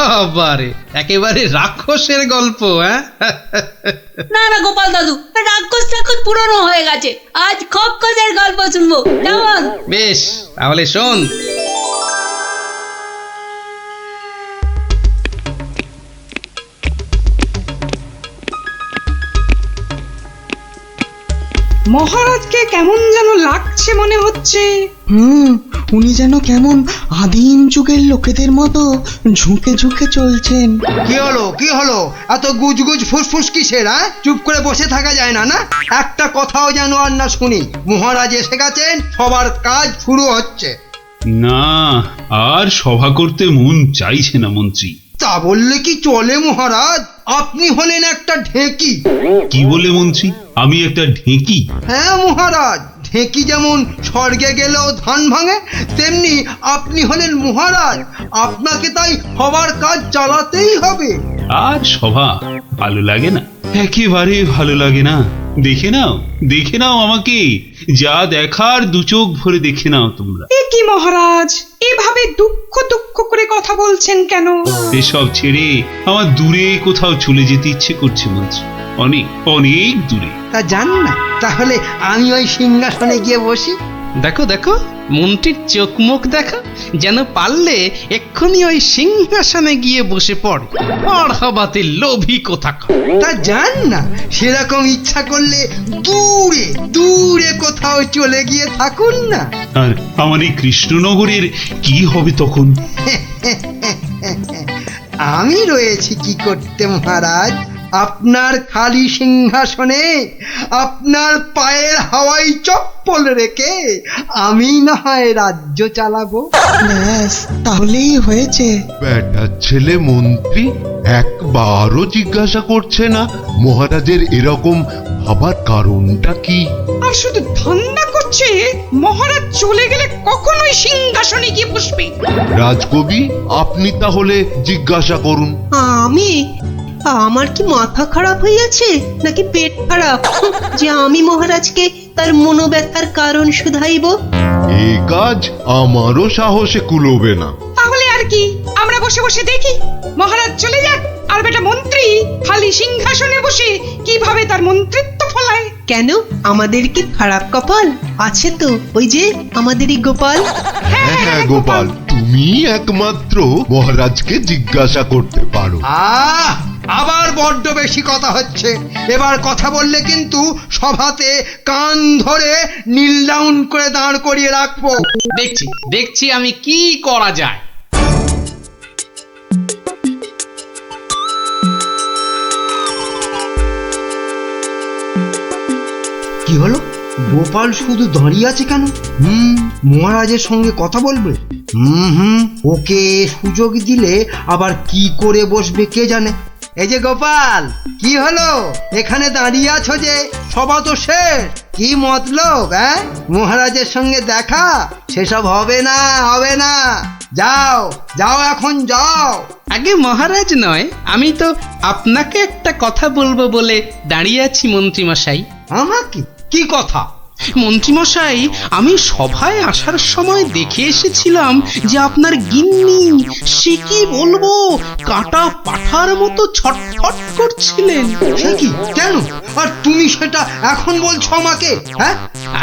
বাবারে, একেবারে রাক্ষসের গল্প। হ্যাঁ, না না গোপাল দাদু, রাক্ষস ঠাকুর পুরনো হয়ে গেছে, আজ খপ্পরের গল্প শুনবো কেমন? বেশ, তাহলে শোন। মহারাজকে কেমন যেন লাগছে মনে হচ্ছে। উনি যেন কেমন আদিম যুগের লোকেদের মতো ঝুঁকে ঝুঁকে চলছেন। কি হলো এত গুজগুজ ফুসফুস কিসের? চুপ করে বসে থাকা যায় না? না, একটা কথাও যেন আর না শুনি। মহারাজ এসে গেছেন, সবার কাজ শুরু হচ্ছে। না, আর সভা করতে মন চাইছে না মন্ত্রী। তা বললে কি চলে মহারাজ? আপনি হলেন একটা ঢেঁকি। কি বলে মন্ত্রী, আমি একটা ঢেঁকি? হ্যাঁ মহারাজ, ঢেঁকি যেমন স্বর্গে গেলেও ধান ভাঙে, তেমনি আপনি হলেন মহারাজ। আপনাকে তাই সবার কাজ চালাতেই হবে। আর সভা ভালো লাগে না, একেবারে ভালো লাগে না। দেখে নাও আমাকে, যা দেখার দু চোখ ভরে দেখে নাও তোমরা। এ কি মহারাজ, এভাবে দুঃখ দুঃখ করে কথা বলছেন কেন? এসব ছেড়ে আমার দূরে কোথাও চলে যেতে ইচ্ছে করছে মন্ত্রী, অনেক অনেক দূরে। তা জান না, তাহলে আমি ওই সিংহাসনে গিয়ে বসি। দেখো দেখো, মন্ত্রীর চোখ মুখ দেখো, যেন পারলে এক্ষুনি ওই সিংহাসনে গিয়ে বসে পড়ে। আর হবাতে লোভী কোথাকার। তা জান না, সেরকম ইচ্ছা করলে দূরে দূরে কোথাও চলে গিয়ে থাকুন না। আর আমার এই কৃষ্ণনগরের কি হবে তখন? আমি রয়েছি কি করতে মহারাজ? আপনার খালি সিংহাসনে আপনার পায়ের হাওয়াই চপ্পল রেখে আমি না হয় রাজ্য চালাবো। ব্যাস, তাহলেই হয়েছে। বেটার ছেলে মন্ত্রী একবারও জিজ্ঞাসা করছে না মহারাজের এরকম ভাবার কারণটা কি? আর শুধু ধান্দা করছে মহারাজ চলে গেলে কখনোই সিংহাসনে গিয়ে বসবে। রাজকবি, আপনি তাহলে জিজ্ঞাসা করুন। আমার কি মাথা খারাপ হইয়াছে নাকি পেট খারাপ যে আমি মহারাজকে তার মনোব্যথার কারণ শুধাইব? এই কাজ আমারও সাহসে কুলোবে না। তাহলে আর কি, আমরা বসে বসে দেখি মহারাজ চলে যাক, আর বেটা মন্ত্রী খালি সিংহাসনে বসে কিভাবে তার মন্ত্রিত্ব ফলায়। কেন, আমাদের কি খারাপ কপাল আছে? তো ওই যে আমাদেরই গোপাল। হ্যাঁ গোপাল, তুমি একমাত্র মহারাজকে জিজ্ঞাসা করতে পারো। আবার বড্ড বেশি কথা হচ্ছে। এবার কথা বললে কিন্তু সভাতে কান ধরে নীল ডাউন করে দাঁড় করিয়ে রাখবো। দেখছি আমি কি করা যায়। কি হলো? গোপাল শুধু দাঁড়িয়ে আছে কেন? মহারাজের সঙ্গে কথা বলবে। ওকে সুযোগ দিলে আবার কি করে বসবে কে জানে। এই যে গোপাল, কি হলো? এখানে দাঁড়িয়ে আছো যে? সভা তো শেষ, কি মতলব? মহারাজের সঙ্গে দেখা? সেসব হবে না। যাও এখন যাও। আগে মহারাজ নয়, আমি তো আপনাকে একটা কথা বলবো বলে দাঁড়িয়ে আছি মন্ত্রীমশাই। আমাকে? কি কথা? মন্ত্রীমশাই, আমি সভায় আসার সময় দেখে এসেছিলাম যে আপনার গিন্নি, সে কি বলবো, কাটা পাঠার মতো ছটফট করছিলেন। সে কি? কেন? আর তুমি সেটা এখন বলছো আমাকে?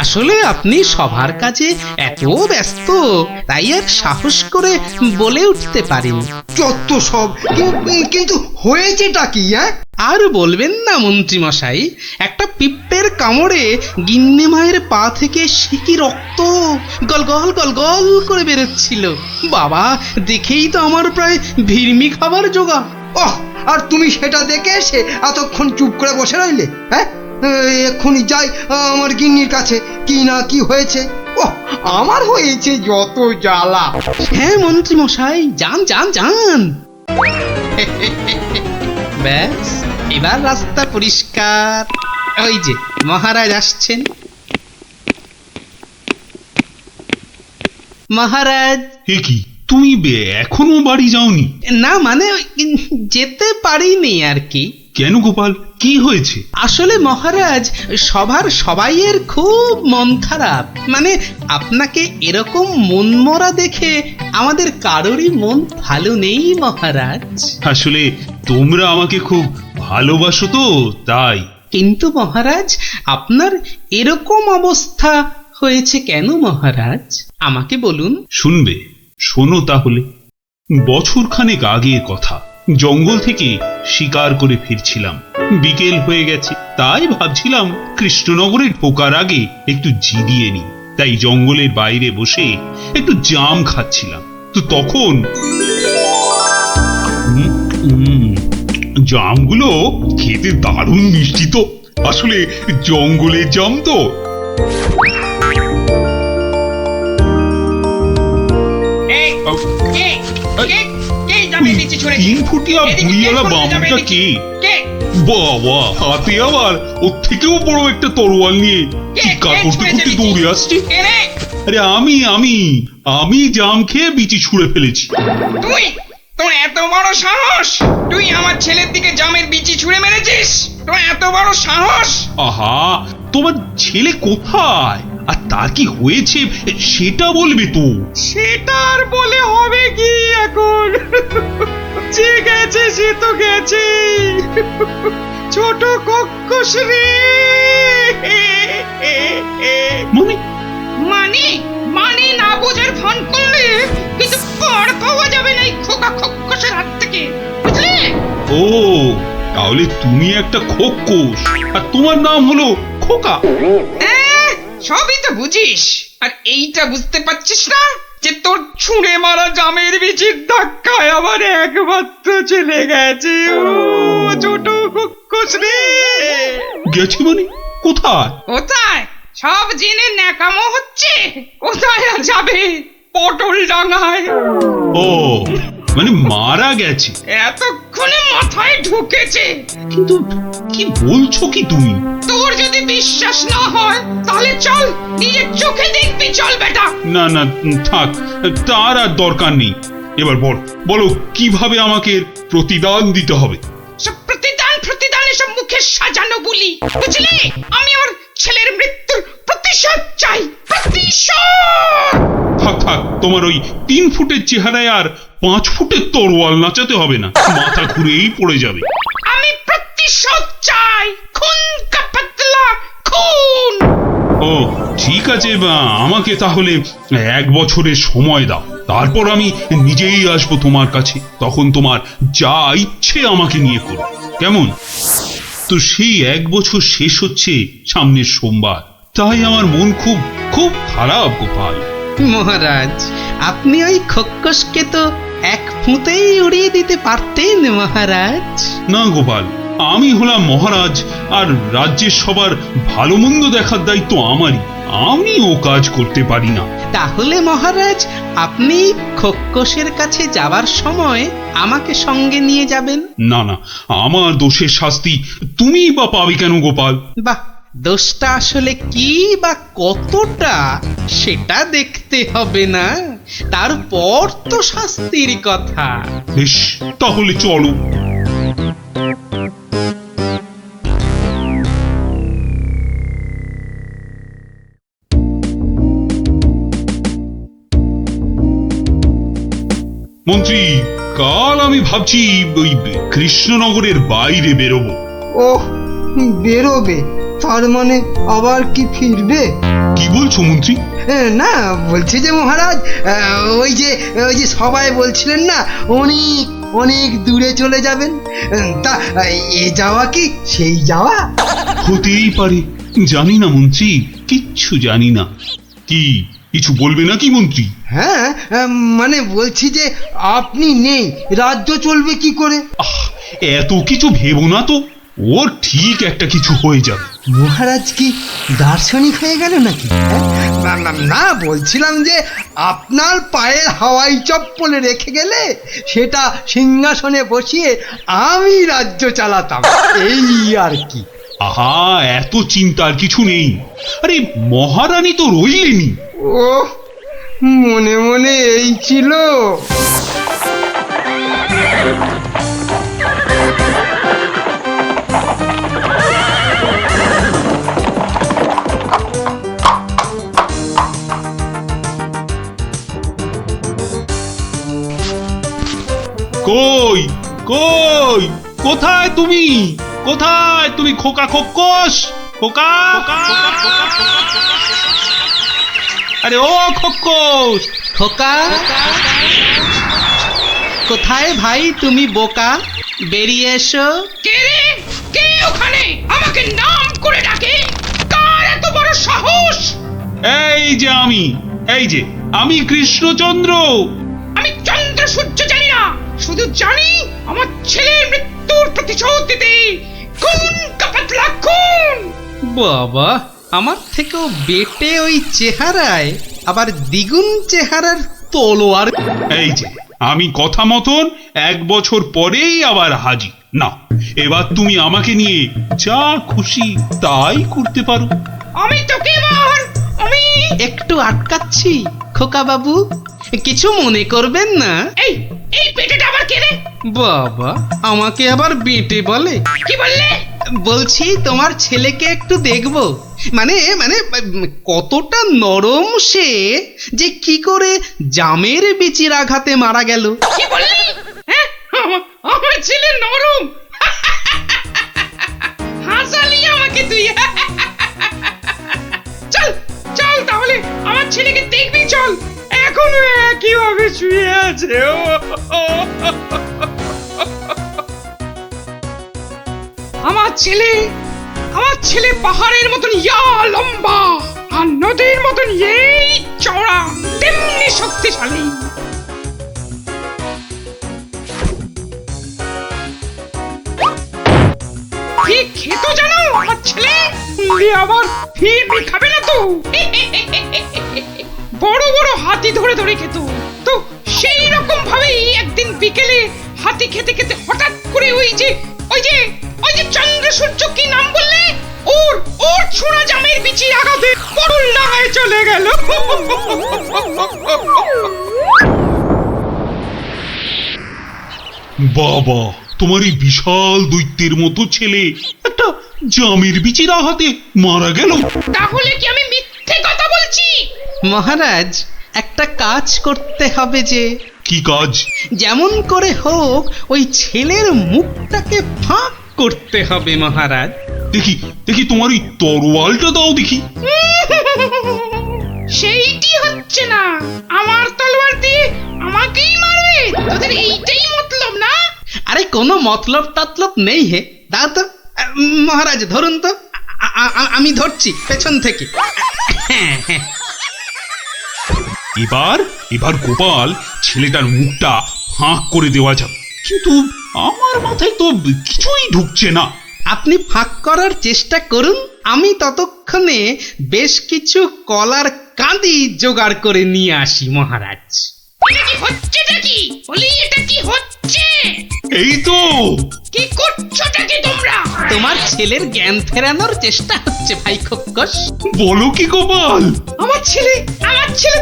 আসলে আপনি সভার কাজে এত ব্যস্ত, তাই আর সাহস করে বলে উঠতে পারেন। যত সব। কিন্তু হয়েছেটা কি? আর বলবেন না মন্ত্রীমশাই, একটা পিঁপড়ের কামড়ে গিন্নি মায়ের পা থেকে সে কি রক্ত গল গল গল গল করে বেরোচ্ছিল। বাবা, দেখেই তো আমার প্রায় ভিড়মি খাবার জোগাড়। আর তুমি সেটা দেখে এসে এতক্ষণ চুপ করে বসে রইলে? এক্ষুনি যাই আমার গিন্নির কাছে, কি না কি হয়েছে। আমার হয়েছে যত জ্বালা। হ্যাঁ মন্ত্রীমশাই, যান। ব্যাস, এবার রাস্তা পরিষ্কার। ওই যে মহারাজ আসছেন। মহারাজ। কি তুমি এখনো বাড়ি যাওনি? না মানে যেতে পারিনি আর কি। কেন গোপাল, কি হয়েছে? আসলে মহারাজ, সবাইয়ের খুব মন খারাপ। মানে আপনাকে এরকম মনমরা দেখে আমাদের কারোরই মন ভালো নেই মহারাজ। আসলে তোমরা আমাকে খুব ভালোবাসো তো তাই। কিন্তু মহারাজ, আপনার এরকম অবস্থা হয়েছে কেন মহারাজ? আমাকে বলুন। শুনবে? শোনো তাহলে। বছরখানেক আগের কথা, জঙ্গল থেকে শিকার করে ফিরছিলাম। বিকেল হয়ে গেছে, তাই ভাবছিলাম কৃষ্ণনগরে ঢোকার আগে একটু জিরিয়ে নি। তাই জঙ্গলের বাইরে বসে একটু জাম খাচ্ছিলাম। তো তখন জামগুলো খেতে দারুণ মিষ্টি তো। আসলে জঙ্গলের জাম তো। তিন ফুটিয়া বুড়িওয়ালা বাবুটা কে? বাবা, হাতে আবার ওর থেকেও বড় একটা তরোয়াল নিয়ে চিৎকার করতে করতে দৌড়ে আসছে। আরে আমি জাম খেয়ে বিচি ছুঁড়ে ফেলেছি। তুই? তোর এত বড় সাহস? তুই আমার ছেলের দিকে জামের বিচি ছুঁড়ে মেরেছিস? তোর এত বড় সাহস? আহা, তোমার ছেলে কোথায় আর তার কি হয়েছে সেটা বলবে তো। সেটা আর বলে হবে কি এখন? যে গেছে সে তো গেছে। ছোট কক্কস রে। মানে মানে মানে না বোঝার ভান করলে কিন্তু পার পাওয়া যাবে না এই খোকা খক্কসের হাত থেকে, বুঝলে? ও, তাহলে তুমি একটা খোক্কস আর তোমার নাম হলো খোকা। সবই তো বুঝিস, আর এইটা বুঝতে পারছিস না যে তোর ছুঁড়ে মারা জামের বীজের ধাক্কায় আমার একমাত্র চলে গেছে। ও ছোট কক্কস রে। গেছে মানে কোথায়? কোথায় সব জেনে ন্যাকামো হচ্ছে? কোথায় আর যাবে? পটল ডাঙায়। ও, মানে মারা গেছে। এতক্ষণে মাথায় ঢুকেছে। কিন্তু কি বলছো কি তুমি? তোর যদি বিশ্বাস না হয় তাহলে চল, নিজের চোখে দেখবি। চল বেটা। না না, থাক, তার আর দরকার নেই। এবার বলো কিভাবে আমাকে প্রতিদান দিতে হবে? সব প্রতিদান এসব মুখে সাজানো বলি, বুঝলি? আমি আমার ছেলের মৃত্যুর প্রতিশোধ চাই। প্রতিশোধ। থাক, তোমার ওই 3 ফুটের চেহারায় আর 5 ফুটের তরোয়াল নাচাতে হবে না, মাথা ঘুরেই পড়ে যাবে। আমি প্রতিশোধ চাই। খুন কা পাতলা খুন। ও ঠিক আছে, আমাকে তাহলে 1 বছরের সময় দাও। তারপর আমি নিজেই আসবো তোমার কাছে। তখন তোমার যা ইচ্ছে আমাকে নিয়ে করো, কেমন? তো সেই 1 বছর শেষ হচ্ছে সামনের সোমবার। তাই আমার মন খুব খুব খারাপ গোপাল। মহারাজ, আপনি ওই খক্কসকে তো 1 ফুঁতেই উড়িয়ে দিতে পারতেন মহারাজ। না গোপাল, আমি হলাম মহারাজ, আর রাজ্যের সবার ভালো মন্দ দেখার দায়িত্ব আমারই। আমি ও কাজ করতে পারি না। তাহলে মহারাজ, আপনি খক্কসের কাছে যাবার সময় আমাকে সঙ্গে নিয়ে যাবেন। না, আমার দোষের শাস্তি তুমি বা পাবে কেন গোপাল? বাহ, দোষটা আসলে কি বা কতটা সেটা দেখতে হবে না, তারপর তো শাস্তির কথা। বেশ, তাহলে চলো। মন্ত্রী, কাল আমি ভাবছি ওই কৃষ্ণনগরের বাইরে বেরোবো। ওহ, বেরোবে? তার মানে আবার কি ফিরবে? কি বলছো মন্ত্রী? না, বলছি যে মহারাজ, ওই যে সবাই বলছিলেন না অনেক অনেক দূরে চলে যাবেন, তা এ যাওয়া কি সেই যাওয়া? হতেই পারে, জানি না মন্ত্রী, কিচ্ছু জানি না। কি কিছু বলবে নাকি মন্ত্রী? হ্যাঁ, মানে বলছি যে আপনি নেই, রাজ্য চলবে কি করে? এত কিছু ভেবো না তো, ওর ঠিক একটা কিছু হয়ে যাবে। মহারাজ কি দার্শনিক হয়ে গেল নাকি? না, বলছিলাম যে আপনার পায়ের হাওয়াই চপ্পলে রেখে গেলে সেটা সিংহাসনে বসিয়ে আমি রাজ্য চালাতাম, এই আর কি। আহা, এত চিন্তার কিছু নেই। আরে মহারানী তো রইলেনি। ও, মনে মনে এই ছিল। কই কোথায় তুমি? কোথায় তুমি খোকা খোকস? খোকা আরে ও খোকস, খোকা কোথায় ভাই তুমি বোকা? বেরিয়ে এসো। কে রে? কে ওখানে আমাকে নাম করে ডাকে? কার এত বড় সাহস? এই যে আমি কৃষ্ণচন্দ্র। আমি চন্দ্র সূর্য জানি না, শুধু জানি আমার ছেলের মৃত্যুর প্রতিশোধ দিতে খুন কাপাতলা খুন। বাবা, আমার থেকেও বেটে ওই চেহারায় আবার দ্বিগুণ চেহারার তলোয়ার। এই যে আমি কথা মতন 1 বছর পরেই আবার হাজির। না, এবার তুমি আমাকে নিয়ে যা খুশি তাই করতে পারো। আমি তোকে এবার আমি একটু আটকাচ্ছি খোকা বাবু, কিছু মনে করবেন না। এই এই পেটেটা আবার কে রে? বাবা, আমাকে আবার বেটে বলে? কি বললে? বলছি তোমার ছেলেকে একটু দেখবো, মানে মানে কতটা নরম সে, যে কি করে জামের বিচির আঘাতে মারা গেল। কি বললি? হ্যাঁ, আমার ছেলে নরম। হাসালি আমাকে তুই। চল চল তাহলে আমার ছেলেকে দেখবি, চল। এখনো একইভাবে শুয়ে আছে। আমার ছেলে পাহাড়ের মতন ইয়া লম্বা আর নদীর মতন এই চওড়া, তেমনি শক্তিশালী। কি খেত জানো আমার ছেলে? আবার ফিরবি খাবে না তো। বড় বড় হাতি ধরে ধরে খেত। তো সেই রকম ভাবেই একদিন বিকেলে হাতি খেতে খেতে হঠাৎ করে ওই যে চন্দ্র সূর্য কি নাম বললে, ওর ছোড়া জামের বিচি আঘাতে পটল ডাঙায় চলে গেল। বাবা, তোমার এই বিশাল দৈত্যের মতো ছেলে একটা জামের বিচির আঘাতে মারা গেল? তাহলে কি আমি মিথ্যে কথা বলছি? মহারাজ, একটা কাজ করতে হবে যে। কি কাজ? যেমন করে হোক ওই ছেলের মুখটাকে ফাঁক করতে হবে মহারাজ। দেখি তোমার ওই তরোয়ালটা দাও দেখি। সেইটি হচ্ছে না, আমার তলোয়ার দিয়ে আমাকেই মারবে? তোদের এইটাই মতলব না? আরে কোনো মতলব টাতলব নেই হে, দাও তো। মহারাজ ধরুন তো, আমি ধরছি পেছন থেকে। এবার গোপাল ছেলেটার মুখটা ফাঁক করে দেওয়া যাবে, কিন্তু আমার মাথায় তো কিছুই ঢুকছে না। আপনি ফাঁক করার চেষ্টা করুন, আমি ততক্ষণে বেশ কিছু কলার কাঁদি জোগাড় করে নিয়ে আসি মহারাজ। এটা কি হচ্ছেটা কি? বলি এটা কি হচ্ছে? এই তো। কি করছোটা কি তোমরা? তোমার ছেলের জ্ঞান ফেরানোর চেষ্টা হচ্ছে ভাই খোকস। বলো কি গোপাল? আমার ছেলে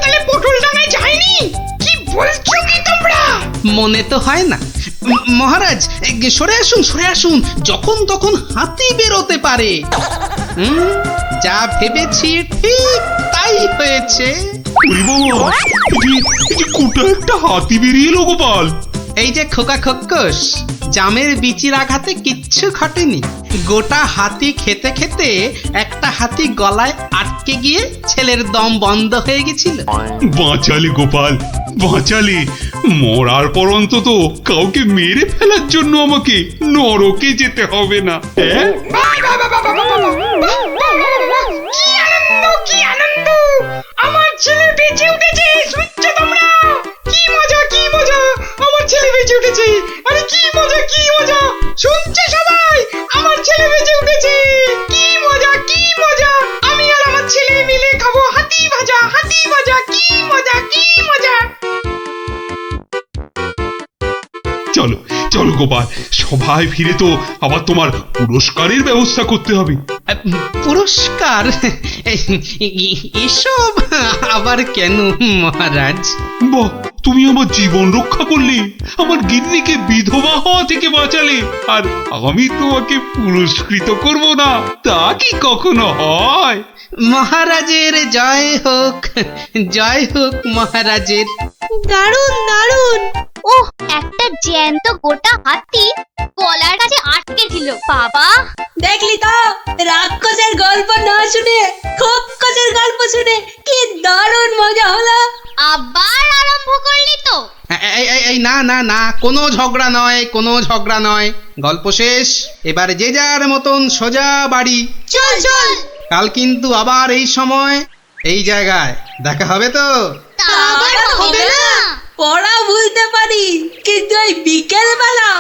তাহলে পটল ডাঙায় যায়নি? কি বলছো কি তোমরা? মনে তো হয় না মহারাজ। সরে আসুন, যখন তখন হাতি বেরোতে পারে। যা ভেবেছি ঠিক তাই হয়েছে। কোটা একটা হাতি বেরিয়ে এলো গোপাল। এই যে খোকা খোকস, জামের বিচির আঘাতে কিচ্ছু ঘটেনি। গোটা হাতি খেতে খেতে একটা হাতি গলায় আটকে গিয়ে ছেলের দম বন্ধ হয়ে গেছিল। বাঁচালে গোপাল, বাঁচালে। মরার পর অন্তত কাউকে মেরে ফেলার জন্য আমাকে নরকে যেতে হবে না। কি আনন্দ! আমার ছেলে বেঁচে উঠেছে, শুনছো তোমরা? কি মজা! আমার ছেলে বেঁচে উঠেছে। আরে কি মজা! শুনছে সবাই? আমার ছেলে বেঁচে উঠেছে। কি মজা! আমি আর আমার ছেলে মিলে খাবো হাতি ভাজা। কি মজা! চলো গোপাল, সবাই ফিরে তো আবার তোমার পুরস্কারের ব্যবস্থা করতে হবে। পুরস্কার? এসব আবার কেন মহারাজ? বাহ, তুমি আমার জীবন রক্ষা করলে, আমার গিন্নিকে বিধবা হওয়া থেকে বাঁচালে, আর আমি তোমাকে পুরস্কৃত করব না, তা কি কখনো হয়? মহারাজের জয় হোক মহারাজের। দারুণ দারুণ। ওহ, একটা জ্যান্ত গোটা হাতি গলার কাছে আটকে ছিল বাবা। দেখলি তো, রাক্ষসের গল্প না শুনে খোকসের গল্প শুনে কি দারুণ মজা হলো। আবার আরম্ভ করলি তো? এই না না না, কোনো ঝগড়া নয়, কোনো ঝগড়া নয়। গল্প শেষ, এবার যে যার মতন সোজা বাড়ি। চল চল। কাল কিন্তু আবার এই সময় এই জায়গায় দেখা হবে তো। তা আবার হবে না। পড়া ভুলতে পারি, কিন্তু ওই বিকেল বেলা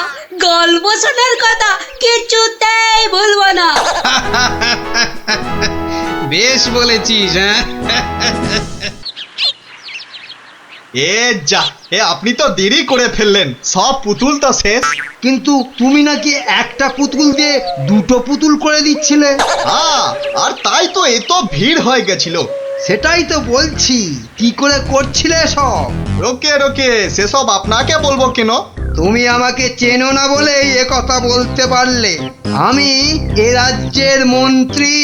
গল্প শোনার কথা কিছুতেই ভুলবো না। বেশ বলেছিস, হ্যাঁ। আপনি তো দেরি করে ফেললেন, সব পুতুল তো শেষ। কিন্তু তুমি নাকি একটা পুতুল দিয়ে দুটো পুতুল করে দিচ্ছিলে। আর তাই তো এত ভিড় হয়ে গেছিল। সেটাই তো বলছি, কি করে করছিলে সব? রোকে সেসব আপনাকে বলবো কেন? তুমি আমাকে চেনো না বলেই এ কথা বলতে পারলে। আমি এ রাজ্যের মন্ত্রী।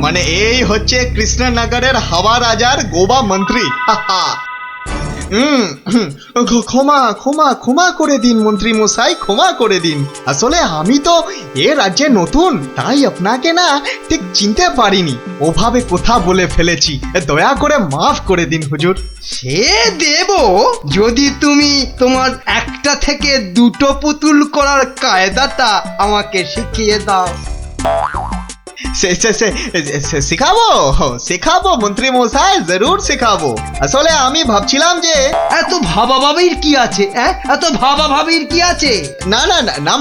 মানে এই হচ্ছে কৃষ্ণনগরের হাওয়া রাজার গোবা মন্ত্রী। ক্ষমা করে দিন মন্ত্রী মশাই, ক্ষমা করে দিন। আসলে আমি তো এ রাজ্যে নতুন, তাই আপনাকে না ঠিক চিনতে পারিনি, ওভাবে কথা বলে ফেলেছি, দয়া করে মাফ করে দিন হুজুর। সে দেব, যদি তুমি তোমার একটা থেকে দুটো পুতুল করার কায়দাটা আমাকে শিখিয়ে দাও। শেখাবো মন্ত্রী মশাই, জরুর শেখাবো। আসলে আমি ভাবছিলাম যে এত ভাবাভাবির কি আছে? এত ভাবাভাবির কি আছে? না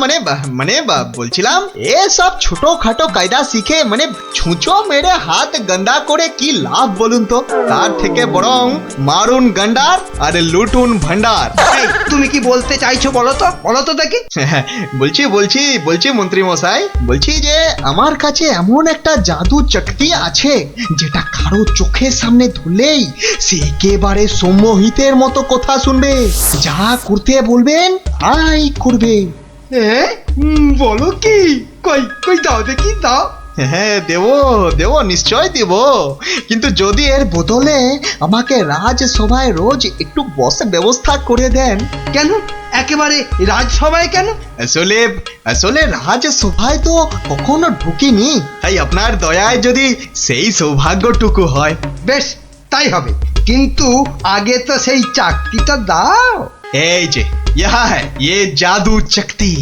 মানে বলছিলাম এসব ছোটখাটো কায়দা শিখে মানে ছুঁচো মেরে হাত গন্দা করে কি লাভ বলুন তো? তার থেকে বরং মারুন গন্ডার আর লুটুন ভান্ডার। তুমি কি বলতে চাইছো বলো তো দেখি। বলছি মন্ত্রী মশাই, বলছি যে আমার কাছে এমন একটা জাদু শক্তি আছে, যেটা কারো চোখের সামনে ধরলেই সে একেবারে সম্মোহিতের মতো কথা শুনবে, যা করতে বলবেন তাই করবে। বলো কি? কই দাও দেখি, দাও। হ্যাঁ দেব নিশ্চয় দেব, কিন্তু যদি এর বদলে আমাকে রাজসভায় রোজ একটু বসে ব্যবস্থা করে দেন। কেন একেবারে রাজসভায় কেন? আসলে রাজসভায় তো কখনো ঢুকিনি, তাই আপনার দয়ায় যদি সেই সৌভাগ্যটুকু হয়। বেশ, তাই হবে, কিন্তু আগে তো সেই চাকতিটা দাও। এই যে ইয়ে জাদু শক্তি।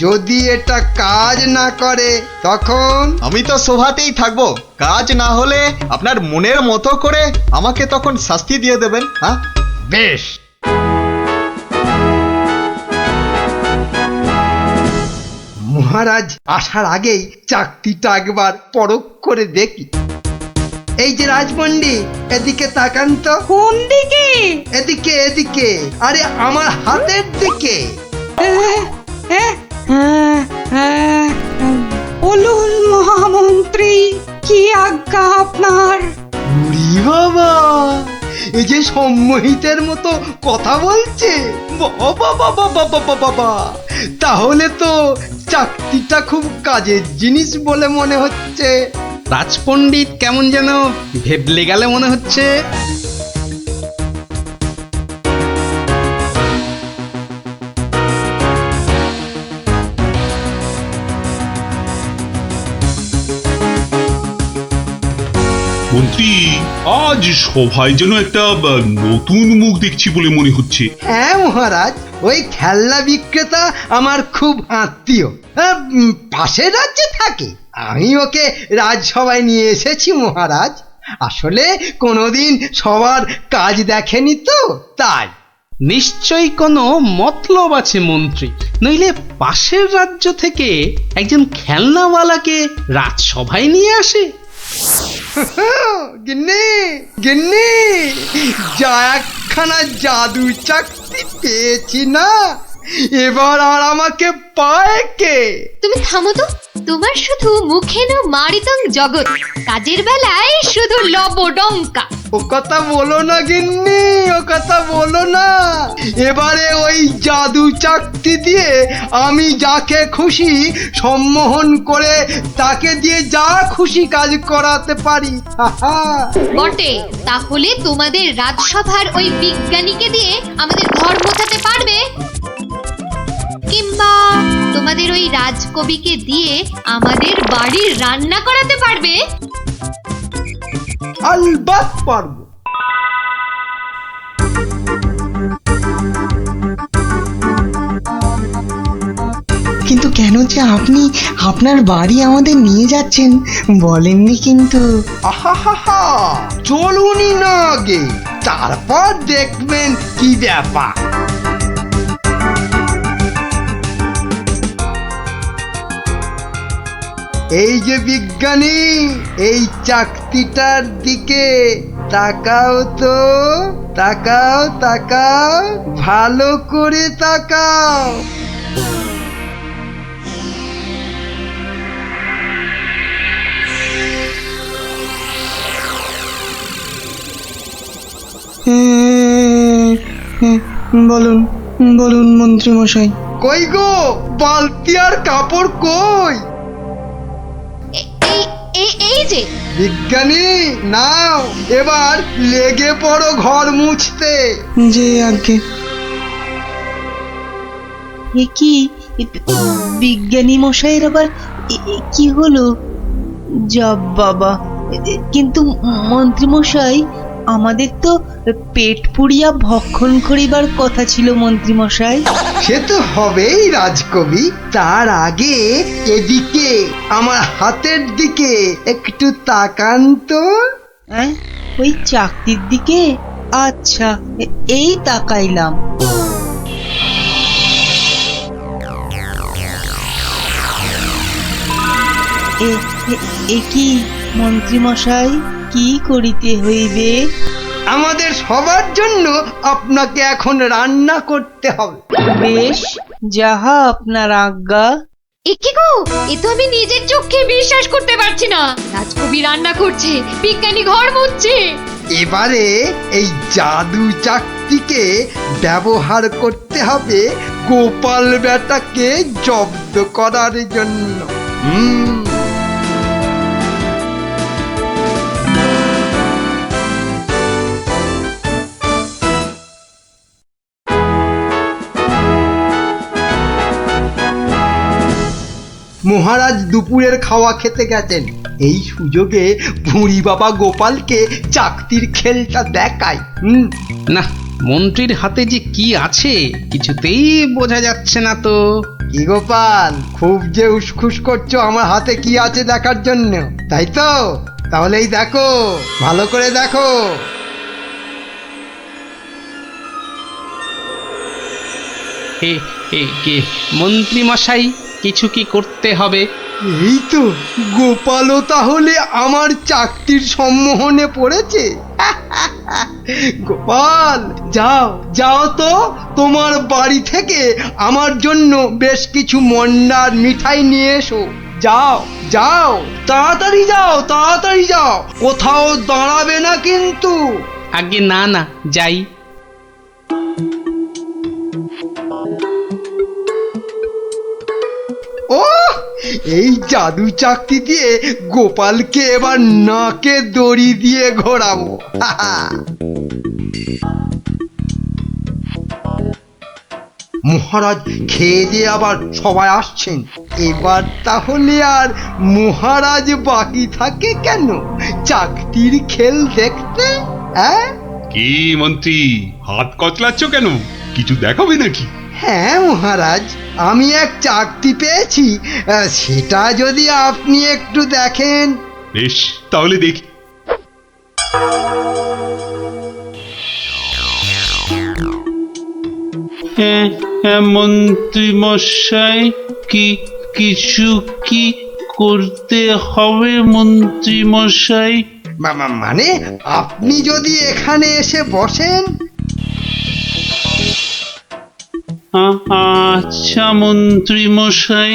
যদি এটা কাজ না করে তখন? আমি তো সভাতেই থাকবো, কাজ না হলে আপনার মনের মতো করে আমাকে তখন শাস্তি দিয়ে দেবেন। হ্যাঁ বেশ। মহারাজ আসার আগেই চাকতিটা একবার পরখ করে দেখি। এই যে রাজপণ্ডিত, এদিকে তাকান তো। কোন দিকে? এদিকে, আরে আমার হাতের দিকে। বলুন মহামন্ত্রী, কি আজ্ঞা আপনার? উরি বাবা, এই যে সম্মোহিতের মতো কথা বলছে। বাবা, তাহলে তো চাকতিটা খুব কাজের জিনিস বলে মনে হচ্ছে। রাজপণ্ডিত কেমন যেন ভেবলে গেলে মনে হচ্ছে। মন্ত্রী, আজ সভায় যেন একটা নতুন মুখ দেখছি বলে মনে হচ্ছে। হ্যাঁ মহারাজ, ওই খেলনা বিক্রেতা আমার খুব আত্মীয়, পাশের রাজ্যে থাকে। আমি ওকে রাজসভায় নিয়ে এসেছি মহারাজ। আসলে কোনোদিন সবার কাজ দেখেনি তো, তাই। নিশ্চয়ই কোনো মতলব আছে মন্ত্রী, নইলে পাশের রাজ্য থেকে একজন খেলনাওয়ালাকে রাজসভায় নিয়ে আসে। গিন্নি, যা একখানা জাদু চাকতি পেয়েছি না, এবার আর আমাকে পায় কে? তুমি থামো তো, তোমার শুধু মুখে না মারিতং জগৎ, কাজের বেলায় শুধু লবডঙ্কা। ও কথা বলো না গিন্নি, ও কথা বলো না। এবারে ওই জাদু চাকতি দিয়ে আমি যাকে খুশি সম্মোহন করে তাকে দিয়ে যা খুশি কাজ করাতে পারি। বটে, তাহলে তোমাদের রাজসভার ওই বিজ্ঞানীকে দিয়ে আমাদের ঘর মোছাতে পারবে? কিংবা তোমাদের ওই রাজকবিকে দিয়ে আমাদের বাড়ির রান্না করাতে পারবে? আলবাত পারবো। কিন্তু কেন যে আপনি আপনার বাড়ি আমাদের নিয়ে যাচ্ছেন বলেননি কিন্তু। আহা, চলুনই না আগে, তারপর দেখবেন কি ব্যাপার। এই যে বিজ্ঞানী, এই চাকতিটার দিকে তাকাও তো, তাকাও তাকাও, ভালো করে তাকাও। বলুন বলুন মন্ত্রী মশাই। কই গো, বালতি আর কাপড় কই? এই যে বিজ্ঞানী, নাও এবার লেগে পড়ো ঘর মুছতে। যে আগে এ কি বিজ্ঞানী মশাইয়ের আবার কি হলো? যা বাবা! কিন্তু মন্ত্রী মশাই, আমাদের তো পেট পুড়িয়া ভক্ষণ করিবার কথা ছিল মন্ত্রী মশাই। সে তো হবেই রাজকবি, তার আগে এদিকে আমার হাতের দিকে একটু তাকান তো। হ্যাঁ, ওই চাকতির দিকে? আচ্ছা, এই তাকাইলাম। এ কি মন্ত্রী মশাই, কি করিতে হইবে? আমাদের সবার জন্য আপনাকে এখন রান্না করতে হবে। বেশ, যাহা আপনার আজ্ঞা। এ কি গো, এ তো আমি নিজের চোখে বিশ্বাস করতে পারছি না। রাজকবি রান্না করছে, বিজ্ঞানী ঘর মুছছে। এবারে এই জাদু চাকতিকে ব্যবহার করতে হবে গোপাল বেটাকে জব্দ করার জন্য। মহারাজ দুপুরের খাওয়া খেতে গেছেন, এই সুযোগে ভুঁড়ি বাবা গোপালকে চাকতির খেলটা দেখায়। না, মন্ত্রীর হাতে যে কি আছে কিছুতেই বোঝা যাচ্ছে না তো। কি গোপাল, খুব যে উসখুস করছো আমার হাতে কি আছে দেখার জন্য, তাই তো? তাহলেই দেখো, ভালো করে দেখো। কে মন্ত্রী মশাই, কিছু কি করতে হবে? এই তো, গোপালও তাহলে আমার চাকতির সম্মোহনে পড়েছে। গোপাল, যাও যাও তো, তোমার বাড়ি থেকে আমার জন্য বেশ কিছু মন্ডার মিঠাই নিয়ে এসো। যাও যাও, তাড়াতাড়ি যাও, তাড়াতাড়ি যাও, কোথাও দাঁড়াবে না কিন্তু। আগে না না, যাই। ও, এই জাদু চাকতি দিয়ে গোপালকে এবার নাকে দড়ি দিয়ে ঘোরাবো। মহারাজ খেয়ে দিয়ে আবার সবাই আসছেন, এবার তাহলে আর মহারাজ বাকি থাকে কেন চাকতির খেল দেখতে? কি মন্ত্রী, হাত কচলাচ্ছ কেন? কিছু দেখাবে নাকি? হ্যাঁ মহারাজ, আমি এক চাকতি পেয়েছি, সেটা যদি আপনি একটু দেখেন। বেশ, তাহলে দেখি। মন্ত্রী মশাই, কিছু কি করতে হবে মন্ত্রী মশাই? মানে আপনি যদি এখানে এসে বসেন। আচ্ছা মন্ত্রী মশাই,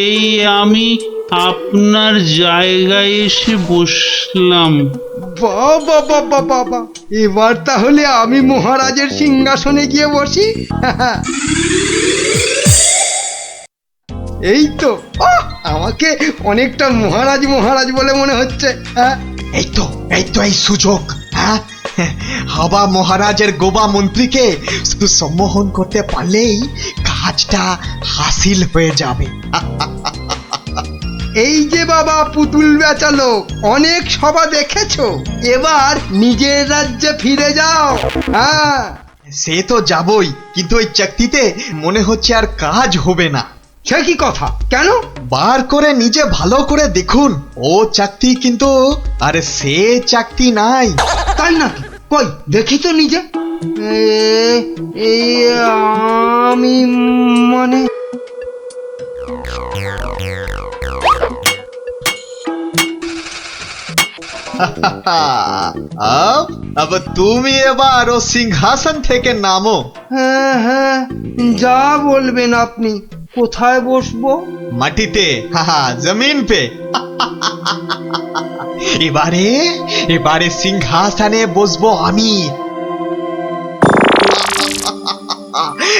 এই আমি আপনার জায়গায় এসে বসলাম। বাবা বাবা বাবা, এবার তাহলে আমি মহারাজের সিংহাসনে গিয়ে বসি। এই তো, আমাকে অনেকটা মহারাজ মহারাজ বলে মনে হচ্ছে। এই তো এই সুযোগ। হ্যাঁ, হাওয়া মহারাজের গোবা মন্ত্রীকে শুধু সম্মোহন করতে পারলেই কাজটা হাসিল হয়ে যাবে। এই যে বাবা পুতুল বেচালো, অনেক সভা দেখেছো, এবার নিজের রাজ্যে ফিরে যাও। হ্যাঁ, সে তো যাবই, কিন্তু ওই চাকতিতে মনে হচ্ছে আর কাজ হবে না। সে কি কথা? কেন? বার করে নিজে ভালো করে দেখুন, ও চাকতি কিন্তু আরে সে চাকতি নাই। তাই নাকি? কই দেখি তো নিজে। এই আমি মানে अब তুমি এবার ও সিংহাসন থেকে নামো। হ্যাঁ হ্যাঁ, যা বলবেন আপনি। কোথায় বসবো? মাটিতে, জমিন পে। এবারে সিংহাসনে বসবো আমি।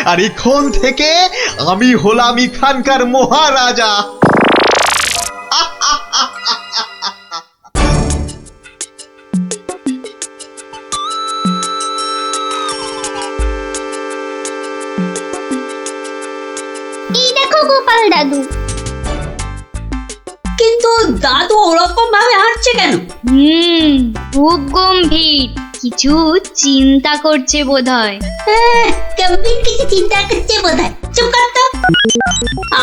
আর এখন থেকে আমি হলাম এখানকার মহারাজা। এই দেখো গোপাল দাদু। কিন্তু দাদু ওরকম ভাবে হাঁটছে কেন? খুব গম্ভীর কিছু চিন্তা করছে বোধহয়। গম্ভীর কিছু চিন্তা করছে বোধহয়। চুপ কর তো।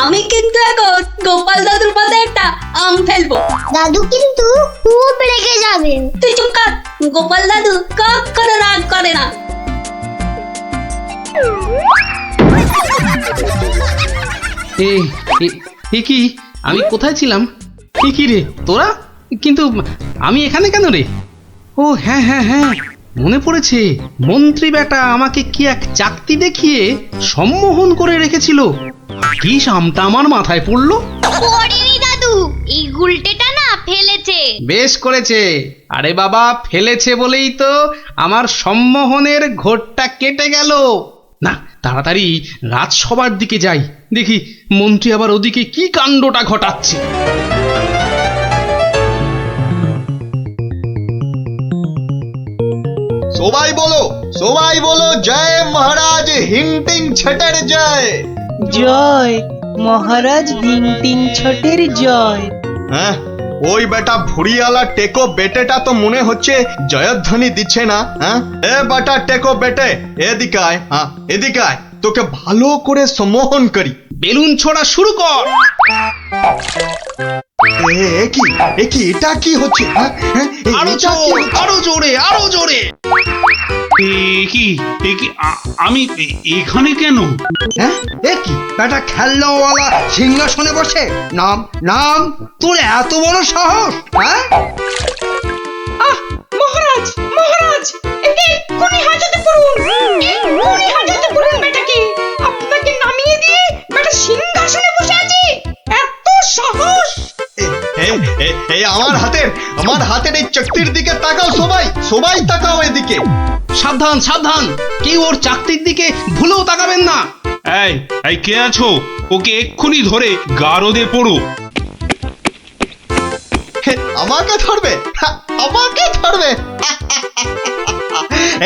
আমি কিন্তু এখন গোপাল দাদুর মাথায় একটা আম ফেলবো। দাদু কিন্তু খুব রেগে যাবে। তুই চুপ কর। গোপাল দাদু কখনো রাগ করে না। এ কি, আমি কোথায় ছিলাম? কি রে তোরা? কিন্তু আমি এখানে কেন রে? ও হ্যাঁ হ্যাঁ হ্যাঁ, মনে পড়েছে। মন্ত্রী বেটা আমাকে কি এক চাকতি দেখিয়ে সম্মোহন করে রেখেছিল। কি সামটা আমার মাথায় পড়লো। পড়েনি দাদু, এই গুলটেটা না ফেলেছে। বেশ করেছে। আরে বাবা, ফেলেছে বলেই তো আমার সম্মোহনের ঘোরটা কেটে গেল। না, তাড়াতাড়ি রাজসভার দিকে যাই, দেখি মন্ত্রী আবার ওদিকে কি কাণ্ডটা ঘটাচ্ছে। সবাই বলো জয় মহারাজ হিংটিং ছটের জয়। জয় মহারাজ হিংটিং ছটের জয়। হ্যাঁ, ওই বেটা ভুড়িয়ালা টেকো বেটেটা তো মনে হচ্ছে জয়ধ্বনি দিচ্ছে না। হ্যাঁ, এ বেটা টেকো বেটে, এদিকে আয়। হ্যাঁ, এদিকে আয়, তোকে ভালো করে সম্মোহন করি। বেলুন ছোড়া শুরু কর। এটা কি হচ্ছে? আরো জোরে, আরো জোরে। আমি এখানে কেন? হ্যাঁ, এ কি বেটা খেলনাওয়ালা সিংহাসনে বসে? নাম নাম, তোর এত বড় সাহস? হ্যাঁ, মহারাজ মহারাজ, একে এক্ষুনি হাজতে পড়ুন, এক্ষুনি হাজতে পড়ুন বেটাকে। আপনাকে নামিয়ে দিয়ে বেটা সিংহাসনে বসে আছে, এত সাহস! আমার হাতের এই চকতির দিকে তাকাও। সবাই তাকাও এদিকে। সাবধান সাবধান, কেউ ওর চাকতির দিকে ভুলেও তাকাবেন না। এই কে আছো? ওকে এক্ষুনি ধরে গারদে পড়ো। আমাকে ধরবে?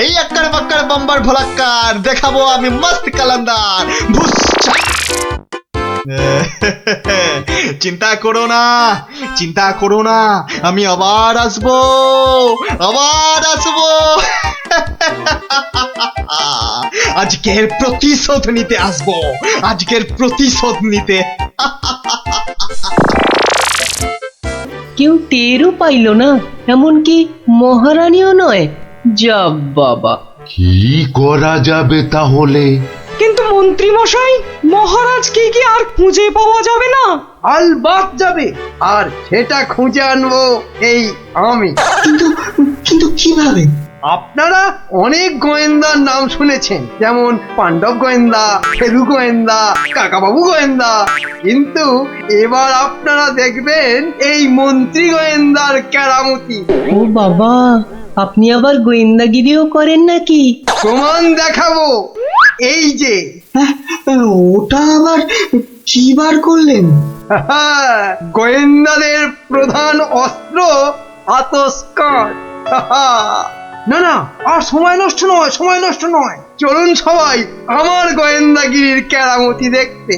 এই আক্কার বাক্কার বাম্বার ভোলাক্কার দেখাবো আমি মস্ত কালান্দার। চিন্তা করো না, আমি আবার আসবো। আজকের প্রতিশোধ নিতে। কেউ টেরও পাইল না, এমনকি মহারানীও নয়। যা বাবা, কি করা যাবে তাহলে? কিন্তু মন্ত্রী মশাই, মহারাজকে কি আর খুঁজে পাওয়া যাবে না? আলবাত যাবে, আর সেটা খুঁজে আনবো এই আমি। কিন্তু কিভাবে? আপনারা অনেক গোয়েন্দার নাম শুনেছেন, যেমন পাণ্ডব গোয়েন্দা, ফেলু গোয়েন্দা, কাকাবাবু গোয়েন্দা, কিন্তু এবার আপনারা দেখবেন এই মন্ত্রী গোয়েন্দার কেরামতি। ও বাবা, আপনি আবার গোয়েন্দাগিরিও করেন নাকি? প্রমাণ দেখাবো, এই যে। ওটা আবার কি বার করলেন? গোয়েন্দাদের প্রধান অস্ত্র আতস্কার। না না, আর সময় নষ্ট নয়, সময় নষ্ট নয়, চলুন সবাই আমার গোয়েন্দাগিরির কেরামতি দেখতে।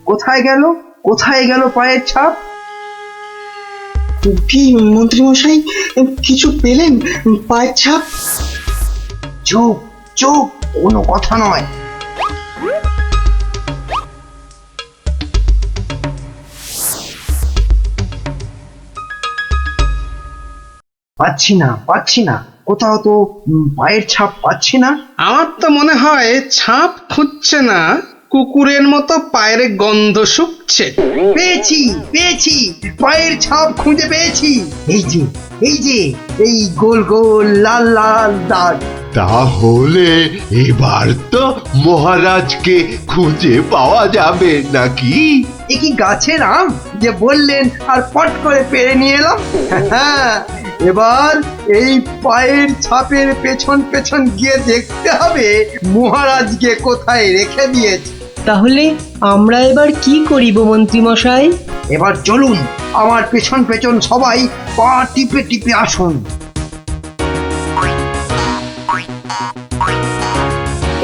কোথায় গেল, কোথায় গেল পায়ের ছাপ? কি মন্ত্রী মশাই, কিছু পেলেন পায়ের ছাপ? চুপ চুপ, কোনো কথা নয়। পাচ্ছি না, পাচ্ছি না, কোথাও তো পায়ের ছাপ পাচ্ছি না। আমার তো মনে হয় ছাপ খুঁজছে না, কুকুরের মতো পায়ের গন্ধ শুকছে। পেয়েছি পেয়েছি, পায়ের ছাপ খুঁজে পেয়েছি। এই যে, এই যে, এই গোল গোল লাল লাল দাগ। তাহলে এবার তো মহারাজকে খুঁজে পাওয়া যাবে নাকি? এ কি গাছের আম যে বললেন আর পট করে পেরে নিয়ে এলাম? এবার এই পায়ের ছাপের পেছন পেছন গিয়ে দেখতে হবে মহারাজকে কোথায় রেখে দিয়েছে। তাহলে আমরা এবার কি করিব মন্ত্রী মশাই? এবার চলুন আমার পেছন পেছন সবাই পা টিপে টিপে আসুন।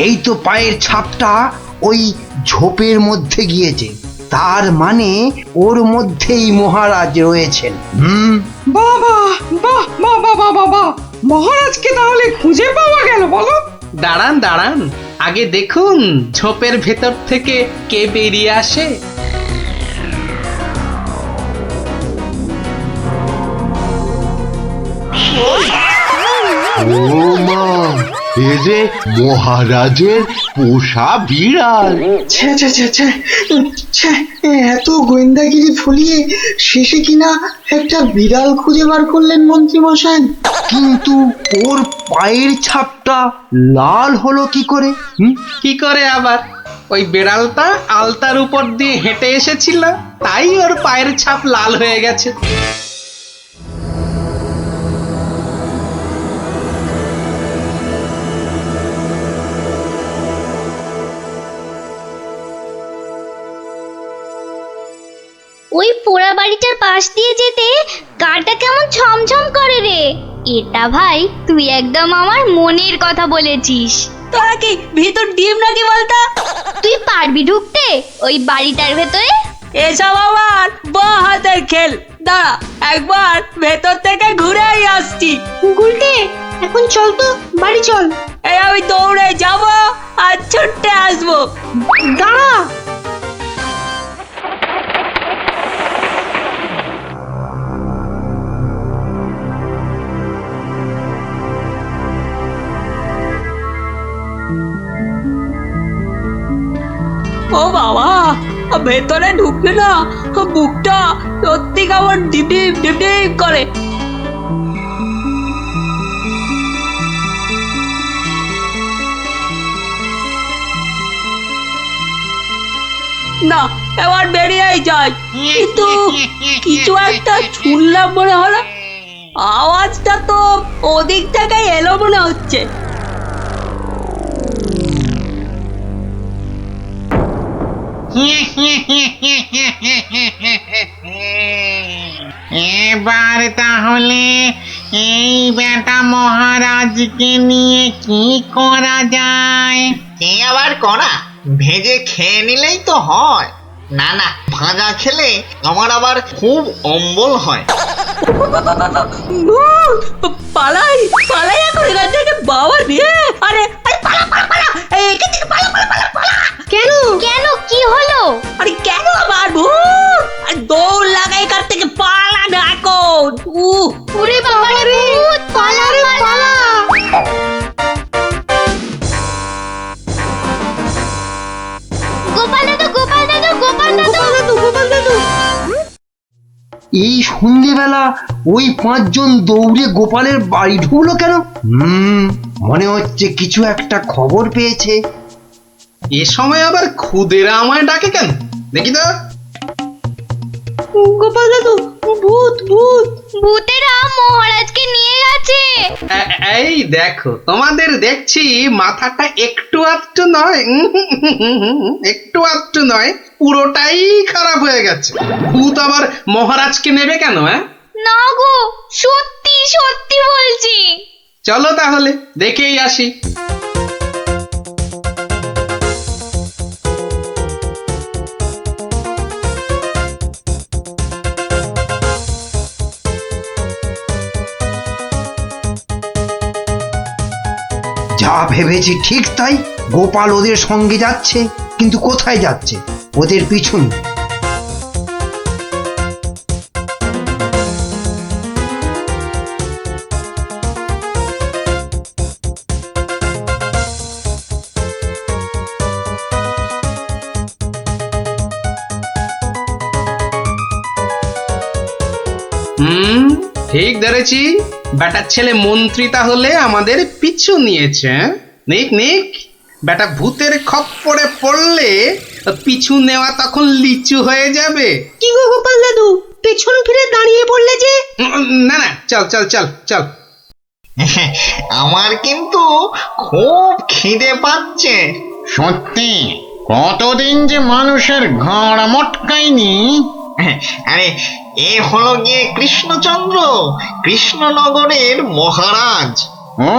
এই তো পায়ের ছাপটা ওই ঝোপের মধ্যে গিয়েছে, তার মানে ওর মধ্যেই মহারাজ রয়েছেন। বাবা, বাহ, বাহ, বাহ, বাহ, বাহ, বাহ, মহারাজকে তাহলে খুঁজে পাওয়া গেল বলো? দাঁড়ান দাঁড়ান, আগে দেখুন ঝোপের ভেতর থেকে কে বেরিয়ে আসে। ও মা, এ যে মহারাজের পোষা বিড়াল। ছ্যা ছ্যা ছ্যা ছ্যা, ছ্যা, এত গোয়েন্দাগিরি ফলিয়ে শেষে কিনা একটা বিড়াল খুঁজে বার করলেন মন্ত্রী মশাই। কিন্তু ওর পায়ের ছাপটা লাল হলো কি করে? কি করে আবার? ওই বেড়ালটা আলতার উপর দিয়ে হেঁটে এসেছিল, তাই ওর পায়ের ছাপ লাল হয়ে গেছে। ওই পোড়া বাড়িটার পাশ দিয়ে যেতে গাটা কেমন ছমছম করে রে। এটা ভাই তুই একদম আমার মনের কথা বলেছিস। তোরা কি ভিতর ডিম নাকি বলতো? তুই পারবি ঢুকতে ওই বাড়িটার ভেতরে? এসব আমার বাঁ হাতের খেল। দাঁড়া, একবার ভেতর থেকে ঘুরেই আসছি। গুলটে, এখন চল তো, বাড়ি চল। এই আমি দৌড়ে যাব আর ছুটে আসবো। দাঁড়া। ও বাবা, ভেতরে ঢুকলে না বুকটা সত্যি কেমন ডিপ ডিপ ডিপ ডিপ করে। না, এবার বেরিয়েই যাই। কিন্তু কিছু একটা শুনলাম মনে হলো, আওয়াজটা তো ওদিক থেকে এলো মনে হচ্ছে। এবার তাহলে এই বেটা মহারাজকে নিয়ে কি করা যায়? কি আবার করা, ভেজে খেয়ে নিলেই তো হয়। না না, ভাজা খেলে আমার আবার খুব অম্বল হয়। পালাই পালাই এখন এখান থেকে, বাবা রে। আরে পালা পালা পালা, এখান থেকে পালা পালা পালা পালা। কেন কেন, কি হলো? আরে কেন আবার ভূত? আর দৌড় লাগাই এখান থেকে, পালা না এখন। ওরে বাবা রে, ভূত, পালা রে পালা। গোপাল দাদু, গোপাল দাদু, গোপাল দাদু, গোপাল দাদু। এই সন্ধেবেলা ওই 5 জন দৌড়ে গোপালের বাড়ি ঢুকলো কেন? মনে হচ্ছে কিছু একটা খবর পেয়েছে। এ সময় আবার খুদেরা আমায় ডাকে কেন দেখি তো। গোপাল দাদু, ভূত ভূত ভূতেরা মহারাজকে নিয়ে গেছে। এই দেখো, তোমাদের দেখছি মাথাটা একটু আধটু নয়, একটু আধটু নয়, পুরোটাই খারাপ হয়ে গেছে। ভূত আবার মহারাজকে নেবে কেন? না গো, সত্যি সত্যি বলছি। চলো তাহলে দেখেই আসি। যা ভেবেছি ঠিক তাই, গোপাল ওদের সঙ্গে যাচ্ছে, কিন্তু কোথায় যাচ্ছে? ওদের পিছন। ঠিক ধরেছি, বেটার ছেলে মন্ত্রী তাহলে আমাদের পিছু নিয়েছে। নিক নিক, বেটা ভূতের খপ্পরে পড়লে পিছু নেওয়া তখন লিচু হয়ে যাবে। কি গো গোপাল দাদু, পেছন ফিরে দাঁড়িয়ে পড়লে যে? না না, চল চল চল চল। আমার কিন্তু খুব খিদে পাচ্ছে। সত্যি, কতদিন যে মানুষের ঘাড় মটকায়নি। আরে, এ হলো গিয়ে কৃষ্ণচন্দ্র, কৃষ্ণনগরের মহারাজ। ও,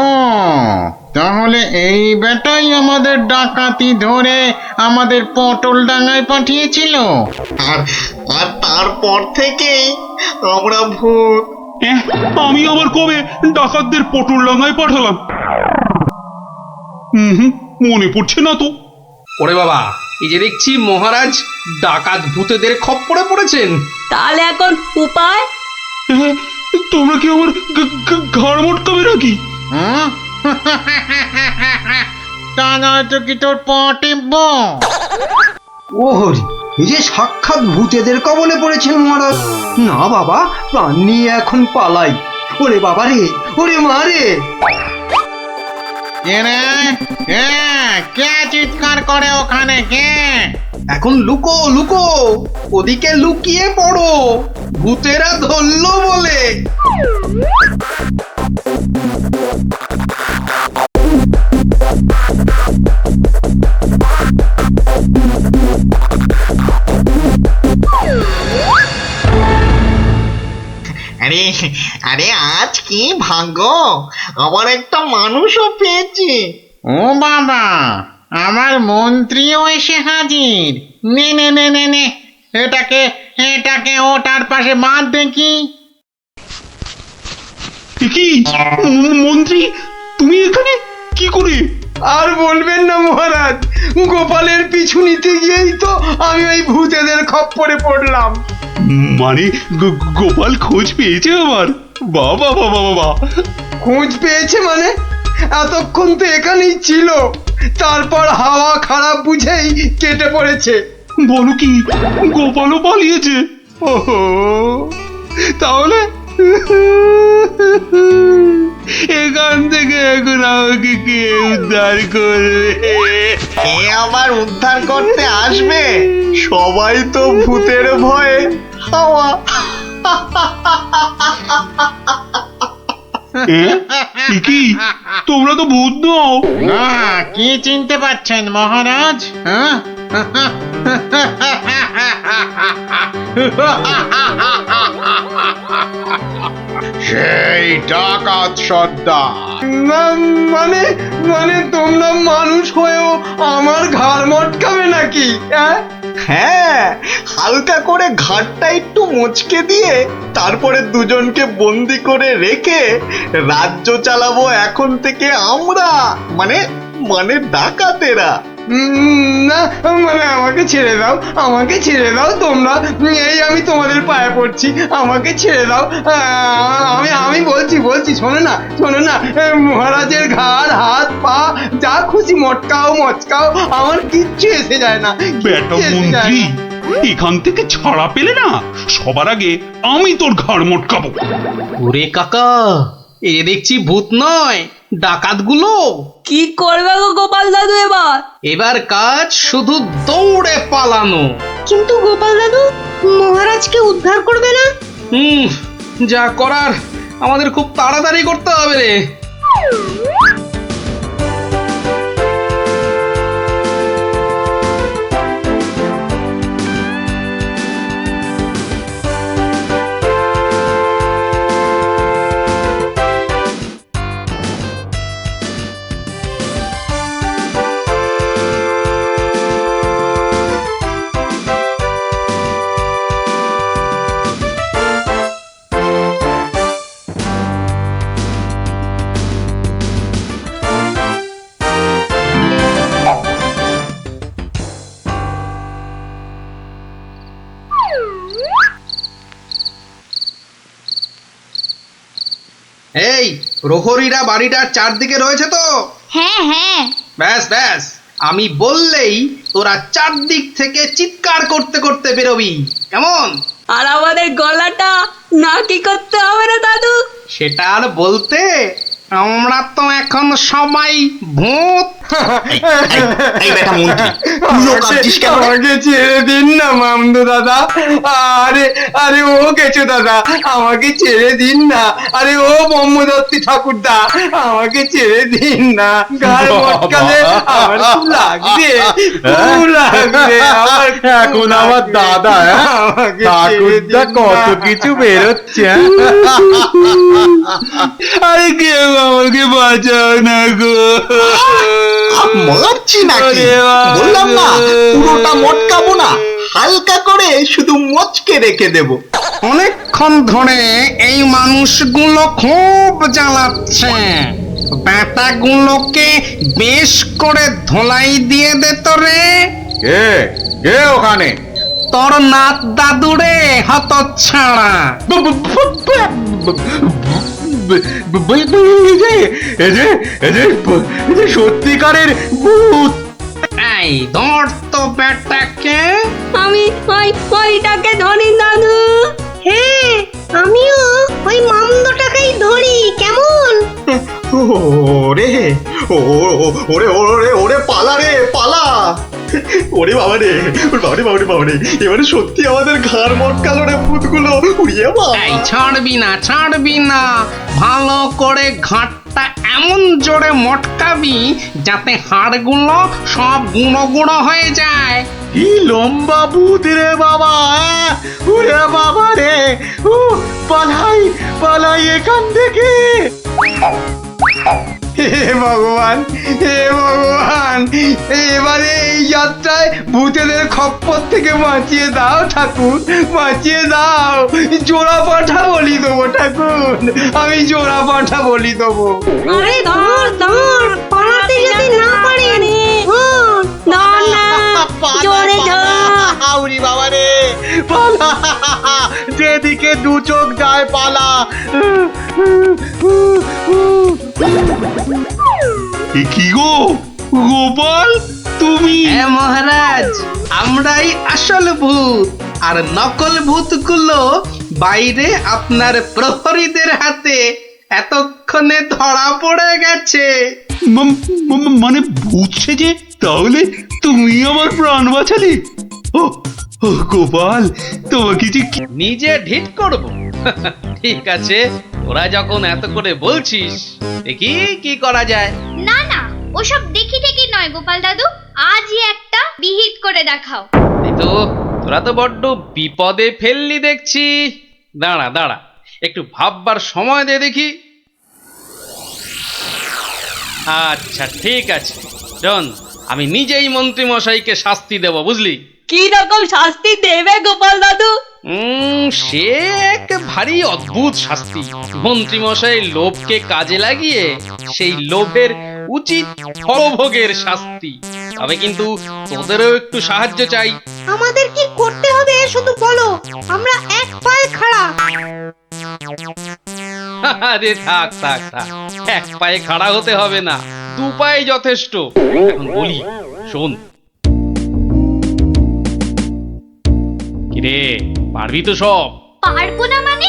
তাহলে এই বেটাই আমাদের ডাকাতি ধরে আমাদের পটল ডাঙায় পাঠিয়েছিল। আর তারপর থেকেই আমরা ভূত। আমি আবার কবে ডাকাতদের পটল ডাঙায় পাঠালাম? মনে পড়ছে না তো। ওরে বাবা, এই যে দেখছি মহারাজ ডাকাত ভূতেদের খপ্পরে পড়েছেন। তাহলে এখন উপায়? তোমরা কি আমার ঘাড় মটকাবে নাকি? তা নয়তো কি তোর পা টিপব? ও হরি, এই যে সাক্ষাৎ ভূতেদের কবলে পড়েছেন মহারাজ। না বাবা, প্রাণ নিয়ে এখন পালাই। ওরে বাবা রে, ওরে মা রে। কে চিৎকার করে ওখানে? কে? এখন লুকো লুকো, ওদিকে লুকিয়ে পড়ো, ভূতেরা ধরলো বলে। আরে আরে, আজ কি ভাগ্য, আবার একটা মানুষও পেয়েছি। ও বাবা, আমার মন্ত্রীও এসে হাজির। নে নে নে নে নে, এটাকে ওটার পাশে বাঁধ দেখি। কি মন্ত্রী, তুমি এখানে কি করে? আর বলবেন না মহারাজ, গোপালের পিছু নিতে গিয়েই তো আমি ওই ভূতেদের খপ্পরে পড়লাম। মানে গোপাল খোঁজ পেয়েছে আমার? বাবা বাবা বাবা, খোঁজ পেয়েছে মানে? এতক্ষণ তো এখানেই ছিল, তারপর হাওয়া খারাপ বুঝেই কেটে পড়েছে। বলো কি, গোপালও পালিয়েছে? ওহো, তাহলে এখান থেকে এখন আমাকে কে উদ্ধার করবে? কে আবার উদ্ধার করতে আসবে? সবাই তো ভূতের ভয়ে হাওয়া। কি, তোমরা তো ভূত নও? না, কি চিনতে পারছেন মহারাজ? সেই ডাকাত সর্দার। মানে মানে তোমরা মানুষ হয়েও আমার ঘাড় মটকাবে নাকি? হ্যাঁ, হালকা করে ঘাটটা একটু মুচকে দিয়ে তারপরে দুজনকে বন্দি করে রেখে রাজ্য চালাবো এখন থেকে আমরা, মানে মানে ডাকাতেরা। না মানে আমাকে ছেড়ে দাও, আমাকে ছেড়ে দাও তোমরা, এই আমি তোমাদের পায়ে পড়ছি, আমাকে ছেড়ে দাও। আমি বলছি শোনো না, মহারাজের ঘাড় হাত পা যা খুশি মটকাও, আমার কিচ্ছু এসে যায় না। বেটা মন্ত্রী, এখান থেকে ছাড়া পেলে না সবার আগে আমি তোর ঘাড় মটকাবো। ওরে কাকা, এ দেখছি ভূত নয়, ডাকাতগুলো। কি করবে গো গোপাল দাদু এবার? এবার কাজ শুধু দৌড়ে পালানো। কিন্তু গোপাল দাদু, মহারাজকে উদ্ধার করবে না? যা করার আমাদের খুব তাড়াতাড়ি করতে হবে রে। এই প্রহরীরা বাড়িটার চারদিকে রয়েছে তো? হ্যাঁ হ্যাঁ। ব্যাস ব্যাস, আমি বললেই তোরা চারদিক থেকে চিৎকার করতে করতে বেরোবি, কেমন? আর আমাদের গলাটা না কি করতে হবে না দাদু? সেটা আর বলতে, আমরা তো এখন সবাই ভূত। আমাকে ছেড়ে দিন না মামদু দাদা। আরে আরে ও কেচো দাদা, আমাকে ছেড়ে দিন না। আরে ও ব্রহ্মদত্তি ঠাকুরদা, আমাকে ছেড়ে দিন না। গায়ে মটকালে আমার খুব লাগবে, খুব লাগবে আমার। এখন আমার দাদা ঠাকুরদা কত কিছু বেরোচ্ছে। আরে কেউ আমাকে বাঁচাও না গো। মারছি নাকি? বললাম না পুরোটা মটকাবো না, হালকা করে শুধু মচকে রেখে দেব। অনেকক্ষণ ধরে এই মানুষগুলো খুব জ্বালাচ্ছে, ব্যাটাগুলোকে বেশ করে ধোলাই দিয়ে দে তো রে। কে কে ওখানে? তোর নাত দাদুরে হতচ্ছাড়া। সত্যিকারের ভূত। এই ধর তো ব্যাটাকে। আমি ওইটাকে ধরি দাদু। হ্যাঁ, আমিও ওই মামদটাকেই ধরি, কেমন? ওরে ওরে ওরে ওরে পালা রে পালা। ওরে বাবা রে, বাবারে বাবারে বাবারে, এবারে সত্যি আমাদের ঘাড় মটকালো রে ভূতগুলো। উড়িয়ে এই ছাড়বি না, ছাড়বি না, ভালো করে ঘাটটা এমন জোরে মটকাবি যাতে হাড়গুলো সব গুঁড়ো গুঁড়ো হয়ে যায়। কি লম্বা ভূত রে বাবা। ওরে বাবা রে, পালাই পালাই এখান থেকে। হে ভগবান, হে ভগবান, এবারে এই যাত্রায় ভূতেদের খপ্পর থেকে বাঁচিয়ে দাও ঠাকুর, বাঁচিয়ে দাও। জোড়া পাঠা বলি দেবো ঠাকুর, আমি জোড়া পাঠা বলি দেবো। আরে ধর ধর, পালাতে যদি না পারি। ধর না, জোরে ধর। আউরি বাবা রে, পালা, যেদিকে দু চোখ যায় পালা। কি গো গোপাল, তুমি? হ্যাঁ মহারাজ, আমরাই আসল ভূত, আর নকল ভূতগুলো বাইরে আপনার প্রহরীদের হাতে এতক্ষণে ধরা পড়ে গেছে। মানে ভূত সেজে তাহলে তুমি আমার প্রাণ বাঁচালে? ও গোপাল, তোমাকে যে নিজে ঢিট করব? ঠিক আছে, তোরা যখন এত করে বলছিস, দেখি কি করা যায়। না না, ওসব দেখি ঠেকি নয় গোপাল দাদু, আজই একটা বিহিত করে দেখাও। এই তো, তোরা তো বড্ড বিপদে ফেললি দেখছি। দাঁড়া দাঁড়া, একটু ভাববার সময় দে দেখি। আচ্ছা ঠিক আছে, শোন, আমি নিজেই মন্ত্রী মশাইকে শাস্তি দেব, বুঝলি? কি রকম শাস্তি দেবে গোপাল দাদু? সে এক ভারী অদ্ভুত শাস্তি। মন্ত্রী মশাই লোভকে কাজে লাগিয়ে সেই লোভের উচিত ফলভোগের শাস্তি। তবে কিন্তু তোদেরও একটু সাহায্য চাই। আমাদের কি করতে হবে শুধু বলো, আমরা এক পায়ে খাড়া। আরে থাক থাক থাক, এক পায়ে খাড়া হতে হবে না, দু পায়ে যথেষ্ট। এখন বলি, শোন। রে পারবি তো সব? পারবো না মানে?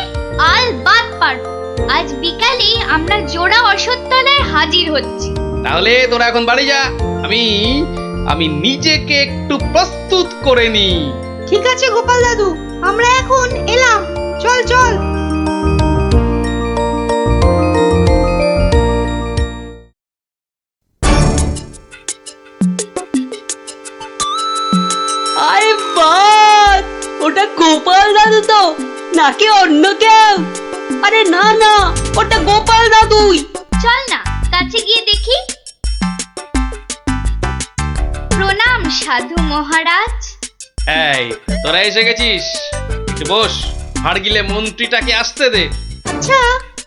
আলবাত পারবো। আজ বিকালে আমরা জোড়া অশ্বত্থতলায় হাজির হচ্ছি। তাহলে তোরা এখন বাড়ি যা, আমি আমি নিজেকে একটু প্রস্তুত করে নি। ঠিক আছে গোপাল দাদু, আমরা এখন এলাম। চল চল। আরে বাস, ওটা গোপাল দাদু তো নাকি অন্য কেউ? আরে না না, ওটা গোপাল দাদুই। চল না কাছে গিয়ে দেখি। প্রণাম সাধু মহারাজ। এই তোরা এসে গেছিস, একটু বস। হাড় গিলে মন্ত্রীটাকে আসতে দে। আচ্ছা,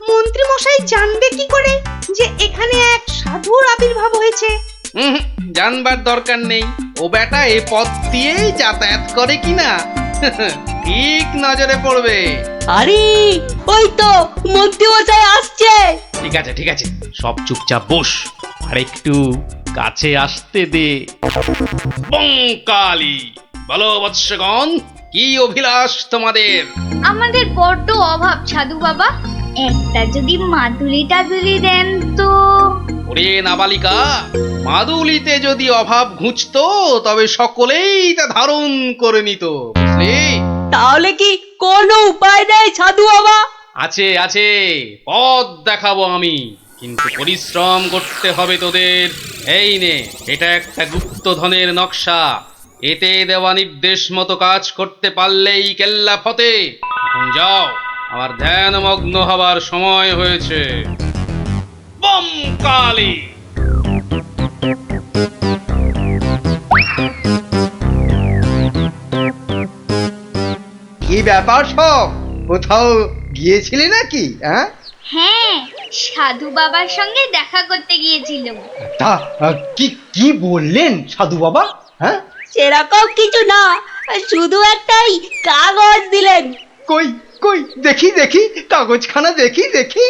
মন্ত্রী মশাই জানবে কি করে যে এখানে এক সাধুর আবির্ভাব হয়েছে? জানবার দরকার নেই, ও বেটা এই পথ দিয়েই যাতায়াত করে কিনা ঠিক নজরে পড়বে। আরে ওই তো মন্ত্রী মশাই আসছে। ঠিক আছে ঠিক আছে, সব চুপচাপ বস আর একটু কাছে আসতে দে। বঙ্কালি, বলো বৎসগণ, কি অভিলাষ তোমাদের? আমাদের বড্ড অভাব সাধু বাবা, একটা যদি মাদুলি টাদুলি দেন তো। ওরে নাবালিকা, মাদুলিতে যদি অভাব ঘুচতো তবে সকলেই তা ধারণ করে নিত, বুঝলি? তাহলে কি কোনো উপায় নেই সাধু বাবা? আছে আছে, পথ দেখাবো আমি, কিন্তু পরিশ্রম করতে হবে তোদের। এই নে, এটা একটা গুপ্তধনের নকশা, এতে দেওয়া নির্দেশ মতো কাজ করতে পারলেই কেল্লা ফতে। এখন যাও, আমার ধ্যানমগ্ন হবার সময় হয়েছে। বম কালী। কি ব্যাপার সব, কোথাও গিয়েছিলি নাকি? হ্যাঁ হ্যাঁ, সাধু বাবার সঙ্গে দেখা করতে গিয়েছিলাম। তা কি কি বললেন সাধু বাবা? হ্যাঁ সেরকম কিছু না, শুধু একটাই কাগজ দিলেন। কই কই দেখি দেখি, কাগজখানা দেখি দেখি।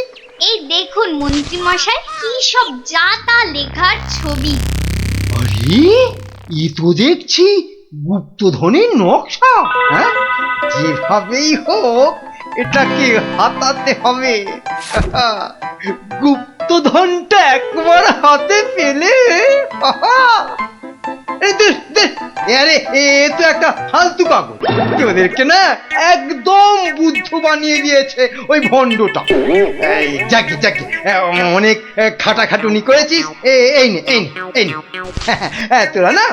এই দেখুন মন্ত্রী মশাই, কি সব যা তা লেখার ছবি। আরে এ তো দেখছি গুপ্তধনের নকশা। হ্যাঁ, যেভাবেই হোক এটাকে হাতাতে হবে। গুপ্তধনটা একবার হাতে পেলে আরে এ তো একটা ফালতু কাগজ, ওদেরকে না একদম বুদ্ধ বানিয়ে দিয়েছে ওই ভণ্ডটা। যাকে যাকে অনেক খাটাখাটুনি করেছিস, এই নে এই নে এই নে। তোরা না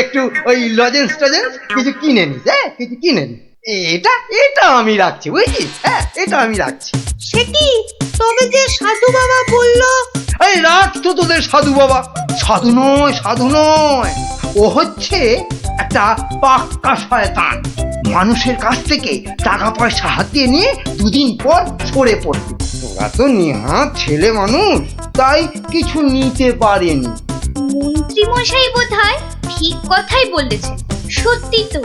একটু ওই লজেন্স টজেন্স কিছু কিনে নিস, কিছু কিনে নিস। এটা এটা আমি রাখছি, বুঝছিস? হ্যাঁ, এটা আমি রাখছি। সে কি, তবে যে সাধু বাবা বললো? এই রাখ তো তোদের সাধু বাবা। সাধু নয়, সাধু নয়, ও হচ্ছে একটা পাক্কা শয়তান। মানুষের কাছ থেকে টাকা পয়সা হাতিয়ে নিয়ে দুদিন পর সরে পড়বে। তোরা তো নিহাত ছেলে মানুষ, তাই কিছু নিতে পারেনি। মন্ত্রী মশাই বোধহয় ঠিক কথাই বলেছেন। সত্যি তো,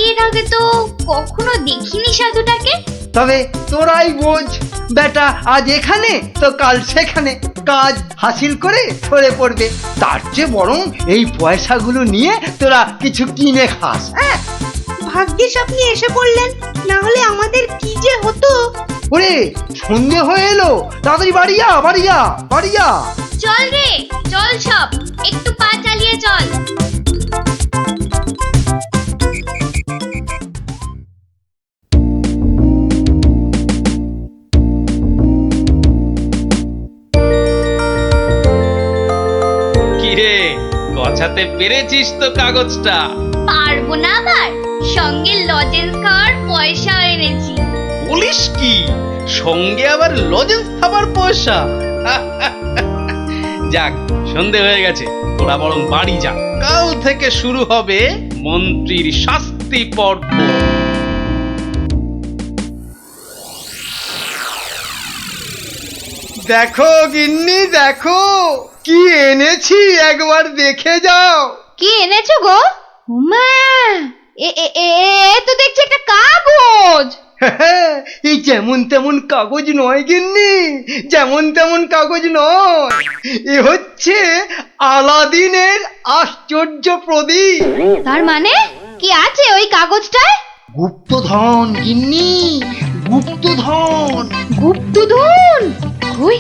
এর আগে তো কখনো দেখিনি সাধুটাকে। তবে তোরাই বোঝ, বেটা আজ এখানে তো কাল সেখানে কাজ হাসিল করে সরে পড়বে। তার চেয়ে বরং এই পয়সাগুলো নিয়ে তোরা কিছু কিনে খাস। হ্যাঁ, ভাগ্যিস আপনি এসে পড়লেন, না হলে আমাদের কি যে হতো। ওরে সন্ধে হয়ে এলো, তাড়াতাড়ি বাড়ি যা, বাড়ি যা, বাড়ি যা। চল রে চল, সব একটু পা চালিয়ে চল। কিরে, গছাতে পেরেছিস তো কাগজটা? পারবো না আবার, সঙ্গে লজেন্স খাওয়ার পয়সা এনেছি। বলিস কি, সঙ্গে আবার লজেন্স খাবার পয়সা? যাক, সন্ধে হয়ে গেছে, তোরা বরং বাড়ি যা। কাল থেকে শুরু হবে মন্ত্রীর শাস্তি পর্ব। দেখো গিন্নি, দেখো কি এনেছি, একবার দেখে যাও। কি এনেছো গো? মা, এ তো দেখছি একটা কাগজ। এই যেমন তেমন কাগজ নয় গিন্নি, যেমন তেমন কাগজ নয়। এ হচ্ছে আলাদিনের আশ্চর্য প্রদীপ। তার মানে কি আছে ওই কাগজটায়? গুপ্তধন গিন্নি, গুপ্তধন। গুপ্তধন? কই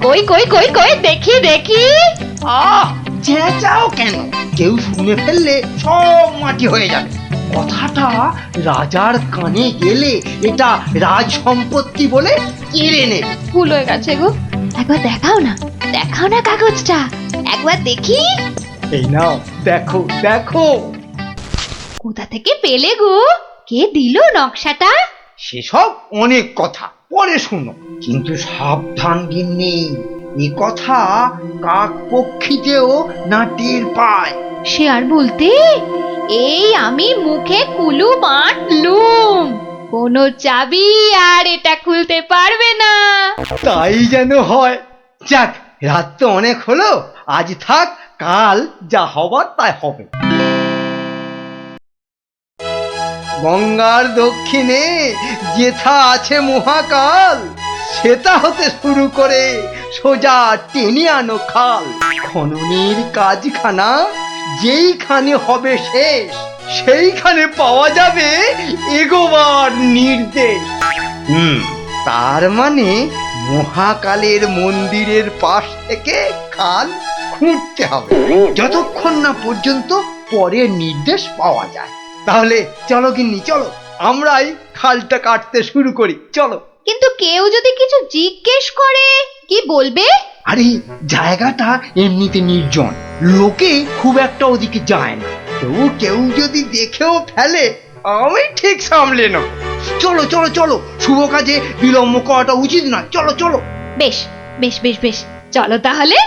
কই কই কই কই দেখি দেখি। আহ, চেঁচাও কেন? কেউ শুনে ফেললে সব মাটি হয়ে যাবে। কথাটা রাজার কানে গেলে এটা রাজ সম্পত্তি বলে কেড়ে নেবে। ভুল হয়ে গেছে গো, একবার দেখাও না, দেখাও না কাগজটা, একবার দেখি। এই নাও, দেখো দেখো। কোথা থেকে পেলে গো? কে দিল নকশাটা? সেসব অনেক কথা পরে শুনো, কিন্তু সাবধান গিন্নি, এ কথা কাক পক্ষীতেও না টের পায়। সে আর বলতে, এই আমি মুখে কুলু বাঁধলুম, কোনো চাবি আর এটা খুলতে পারবে না। তাই যেন হয়। যাক, রাত তো অনেক হলো, আজ থাক, কাল যা হবার তাই হবে। গঙ্গার দক্ষিণে যেথা আছে মহাকাল, সেটা হতে শুরু করে সোজা টেনে আনো খাল। খননের কাজখানা যেইখানে হবে শেষ, সেইখানে পাওয়া যাবে এগোবার নির্দেশ। তার মানে মহাকালের মন্দিরের পাশ থেকে খাল খুঁড়তে হবে, যতক্ষণ না পর্যন্ত পরের নির্দেশ পাওয়া যায়। তাহলে চলো গিন্নি, চলো, আমরাই খালটা কাটতে শুরু করি, চলো। কিন্তু কেউ যদি কিছু জিজ্ঞেস করে কি বলবে? আরে, জায়গাটা এমনিতে নির্জন, লোকে খুব একটা ওদিকে যায় না। তবু কেউ যদি দেখেও ফেলে, আমি ঠিক সামলে নেব। চলো চলো চলো, শুভ কাজে বিলম্ব করাটা উচিত নয়। চলো চলো। বেশ বেশ বেশ বেশ, চলো তাহলে।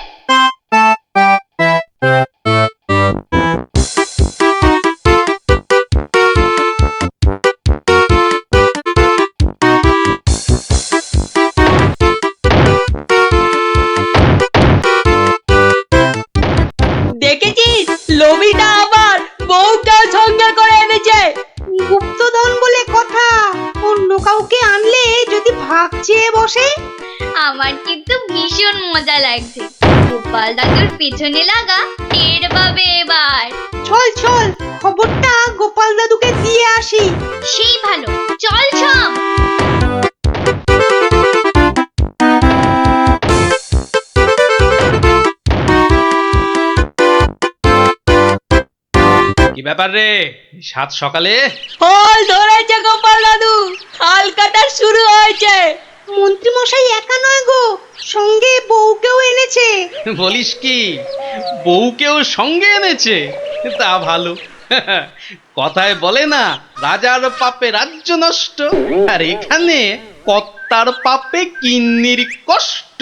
দেখেছিস, লোভিটা আবার বউটা সঙ্গে করে এনেছে। গুপ্তধন বলে কথা, অন্য কাউকে আনলে যদি ভাগ চেয়ে বসে। আমার কিন্তু ভীষণ মজা লাগছে। গোপাল দাদুর পিছনে লাগা টের পাবে এবার। চল চল, খবরটা গোপাল দাদুকে দিয়ে আসি। সেই ভালো, চল ছম। কি ব্যাপার রে, সাত সকালে? ফল ধরেছে গোপাল দাদু, খাল কাটা শুরু হয়েছে। মন্ত্রী মশাই একা নয় গো, সঙ্গে বউকেও এনেছে। বলিস কি, বউকেও সঙ্গে এনেছে? তা ভালো। কথায় বলে না, রাজার পাপে রাজ্য নষ্ট, আর এখানে কর্তার পাপে কিন্নির কষ্ট।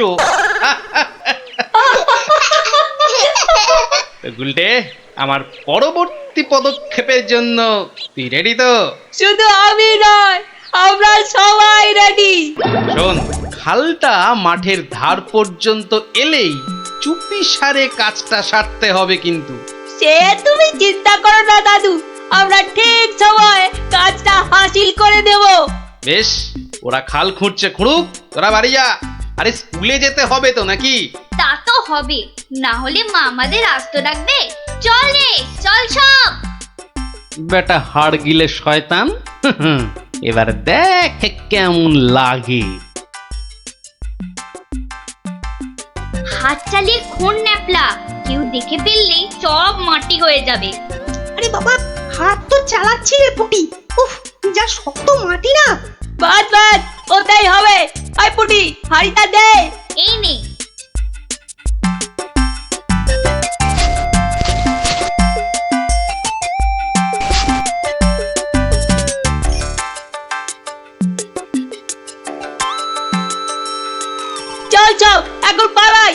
গুলটে, আমার পরবর্তী পদক্ষেপের জন্য তুই রেডি তো? শুধু আমি নয়, আমরা সবাই রেডি। শোন, খালটা মাঠের ধার পর্যন্ত এলেই চুপি সারে কাজটা সারতে হবে কিন্তু। সে তুমি চিন্তা করো না দাদু, আমরা ঠিক সময় কাজটা হাসিল করে দেব। বেশ, ওরা খাল খুঁড়ছে খুঁড়ুক, তোরা বাড়ি যা। আরে স্কুলে যেতে হবে তো নাকি? তা তো হবে, না হলে মা আমাদের আস্ত রাখবে। চল রে, চল সব। বেটা হাড় গিলে শয়তান, এবার দেখ কেমন লাগে। হাত চালিয়ে খুন ন্যাপলা, কেউ দেখে ফেললে সব মাটি হয়ে যাবে। আরে বাবা, হাত তো চালাচ্ছি রে পুটি। উফ, যা শক্ত মাটি না। বাদ বাদ, ওটাই হবে। আই পুটি, হাড়িটা দে। এই নে। চল চল, এখন পালাই।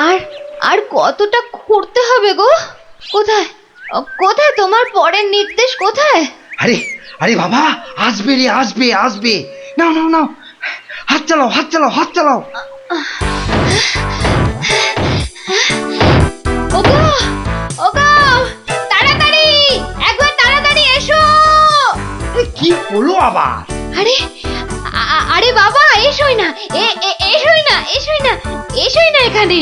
আর আর কতটা খুঁড়তে হবে গো? কোথায় কোথায় তোমার পরের নির্দেশ কোথায়? আরে আরে বাবা, আসবে রে, আসবে আসবে। নাও নাও নাও, হাত চালাও হাত চালাও হাত চালাও। ওগো ওগো, তাড়াতাড়ি, একবার তাড়াতাড়ি এসো। কি হলো আবার? আরে আরে বাবা, এসোই না এসোই না এসোই না এখানে।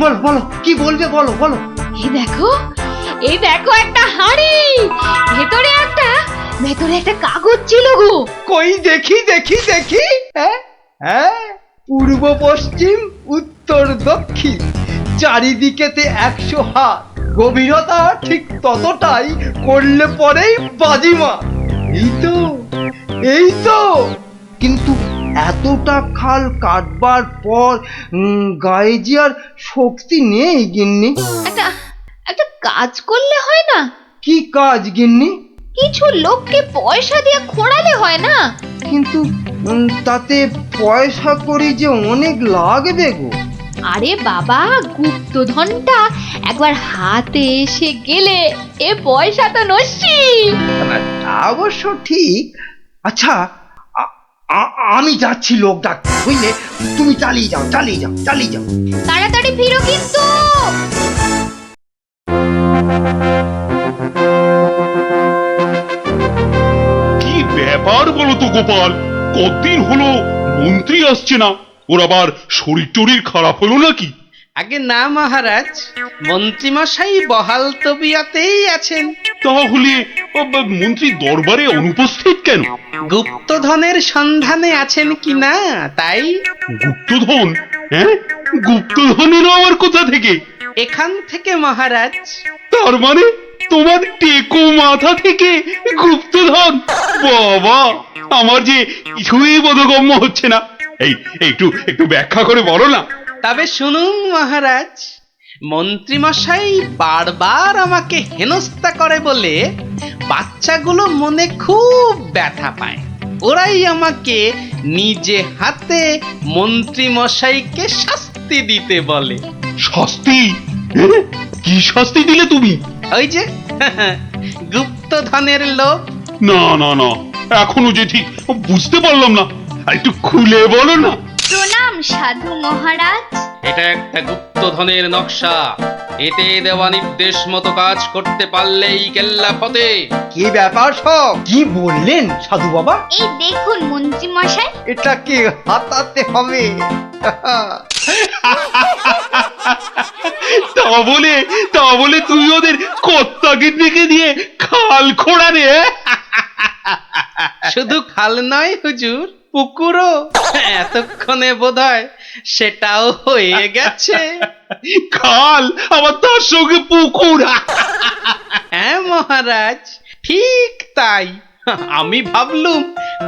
বলো বলো কি বলবে, বলো বলো। এই দেখো একটা হাঁড়ি, ভেতরে একটা কাগজ ছিল গো। কই দেখি দেখি দেখি। হ্যাঁ হ্যাঁ, পূর্ব পশ্চিম উত্তর দক্ষিণ চারিদিকেতে 100 হাত, গভীরতা ঠিক ততটাই, করলে পরেই বাজিমা। এই তো। কিন্তু এতটা খাল কাটবার পর গায়ে যে আর শক্তি নেই গিন্নি। একটা কাজ করলে হয় না? কি কাজ গিন্নি? কিছু লোককে পয়সা দিয়ে খোঁড়ালে হয় না? কিন্তু তাতে পয়সা করি যে অনেক লাগবে গো। আরে বাবা, গুপ্তধনটা একবার হাতে এসে গেলে এ পয়সা তো নস্যি। তা অবশ্য ঠিক। আচ্ছা, আমি যাচ্ছি লোক ডাকতে, বুঝলে? তুমি চালিয়ে যাও চালিয়ে যাও চালিয়ে যাও। তাড়াতাড়ি ফিরো কিন্তু। কি ব্যাপার বলো তো গোপাল, কতদিন হলো মন্ত্রী আসছে না? ওর আবার শরীর টরীর খারাপ হলো নাকি? আগে না মহারাজ, মন্ত্রীমশাই বহাল তবিয়তেই আছেন। তাহলে মন্ত্রী দরবারে অনুপস্থিত কেন? গুপ্তধনের সন্ধানে আছেন কিনা তাই। গুপ্তধন? হ্যাঁ, গুপ্তধনেরও আবার কোথা থেকে? এখান থেকে মহারাজ। তার মানে তোমার টেকো মাথা থেকে গুপ্তধন? বাবা, আমার যে কিছুই বোধগম্য হচ্ছে না। একটু ব্যাখ্যা করে বলো না। তবে শুনুন মহারাজ, মন্ত্রীমশাই বারবার আমাকে হেনস্থা করে বলে বাচ্চাগুলো মনে খুব ব্যথা পায়। ওরাই আমাকে নিজে হাতে মন্ত্রীমশাইকে শাস্তি দিতে বলে। শাস্তি? কি শাস্তি দিলে তুমি? ওই যে গুপ্তধনের লোভ। না না না, এখনো যে ঠিক বুঝতে পারলাম না, একটু খুলে বলো না। প্রণাম সাধু মহারাজ। এটা একটা গুপ্তধনের নকশা। এতে দেওয়া নির্দেশ মতো কাজ করতে পারলেই কেল্লা ফতে। কি ব্যাপার সব? কি বললেন সাধু বাবা? এই দেখুন মন্ত্রী মশাই, এটাকে হাতাতে হবে। তা বলে তুই ওদের কর্তাকে ডেকে দিয়ে খাল খোঁড়া রে? শুধু খাল নয় হুজুর, পুকুরও। এতক্ষণে বোধহয় সেটাও হয়ে গেছে। খাল আবার তার সঙ্গে পুকুর? হ্যাঁ মহারাজ, ঠিক তাই। আমি ভাবলুম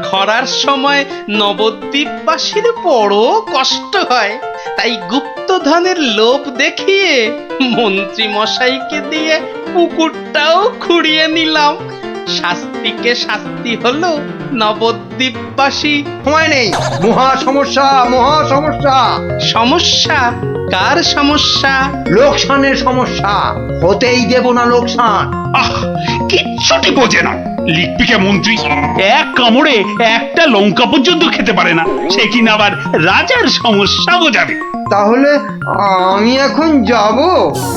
খরার সময় নবদ্বীপবাসীর বড় কষ্ট হয়, তাই গুপ্তধনের লোভ দেখিয়ে মন্ত্রী মশাইকে দিয়ে পুকুরটাও খুঁড়িয়ে নিলাম। শাস্তিকে শাস্তি হলো, নবদ্বীপবাসী। সময় নেই, মহা সমস্যা মহা সমস্যা। সমস্যা? কার সমস্যা? লোকসানের সমস্যা। হতেই দেব না লোকসান। কিচ্ছুটি বোঝে না। লিখবিকে মন্ত্রী এক কামড়ে একটা লঙ্কা পর্যন্ত খেতে পারে না, সে কিনা আবার রাজার সমস্যা বোঝাবে। তাহলে আমি এখন যাব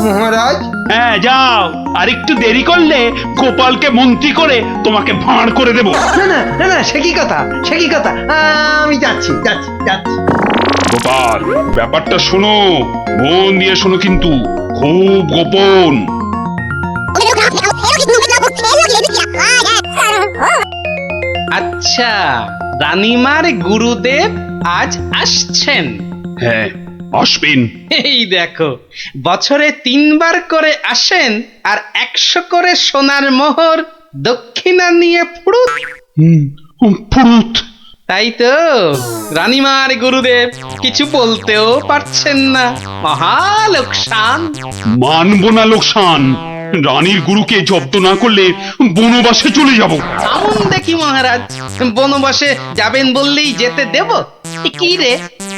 মহারাজ? হ্যাঁ যাও, আর একটু দেরি করলে গোপালকে মন্ত্রী করে তোমাকে ভাঁড় করে দেব। না না না না, সে কি কথা, সে কি কথা। আমি যাচ্ছি যাচ্ছি যাচ্ছি। গোপাল, ব্যাপারটা শোনো, মন দিয়ে শোনো, কিন্তু খুব গোপন। আচ্ছা, রানীমার গুরুদেব আজ আসছেন? হ্যাঁ, আসবেন। এই দেখো, বছরে 3 বার করে আসেন, আর 100 করে সোনার মোহর দক্ষিণা নিয়ে ফুরুত। ফুরুত? তাই তো, রানীমার গুরুদেব কিছু বলতেও পারছেন না। মহা লোকসান। মানব না লোকসান। রানীর গুরুকে জব্দ না করলে বনবাসে চলে যাব। আমন দেখি মহারাজ, বনবাসে যাবেন বললেই যেতে দেব? কি রে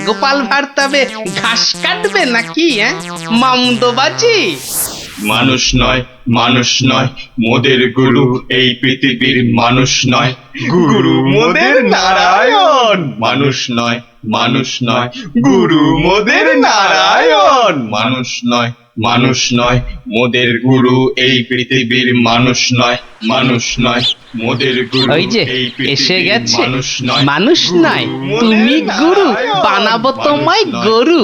গোপাল ভাঁড়, তবে ঘাস কাটবে নাকি? মামদোবাজি। মানুষ নয়, মানুষ নয়, মোদের গুরু এই পৃথিবীর মানুষ নয়। গুরু মোদের নারায়ণ। মানুষ নয়, মানুষ নয়, গুরু মোদের নারায়ণ। মানুষ নয়, মানুষ নয় মোদের গুরু এই পৃথিবীর মানুষ নয় মানুষ নয় মোদের গুরু ওই যে এই এসে পৃথিবীর গেছে মানুষ নয় মানুষ নয় তুমি গুরু বানাবো তোমায় গরু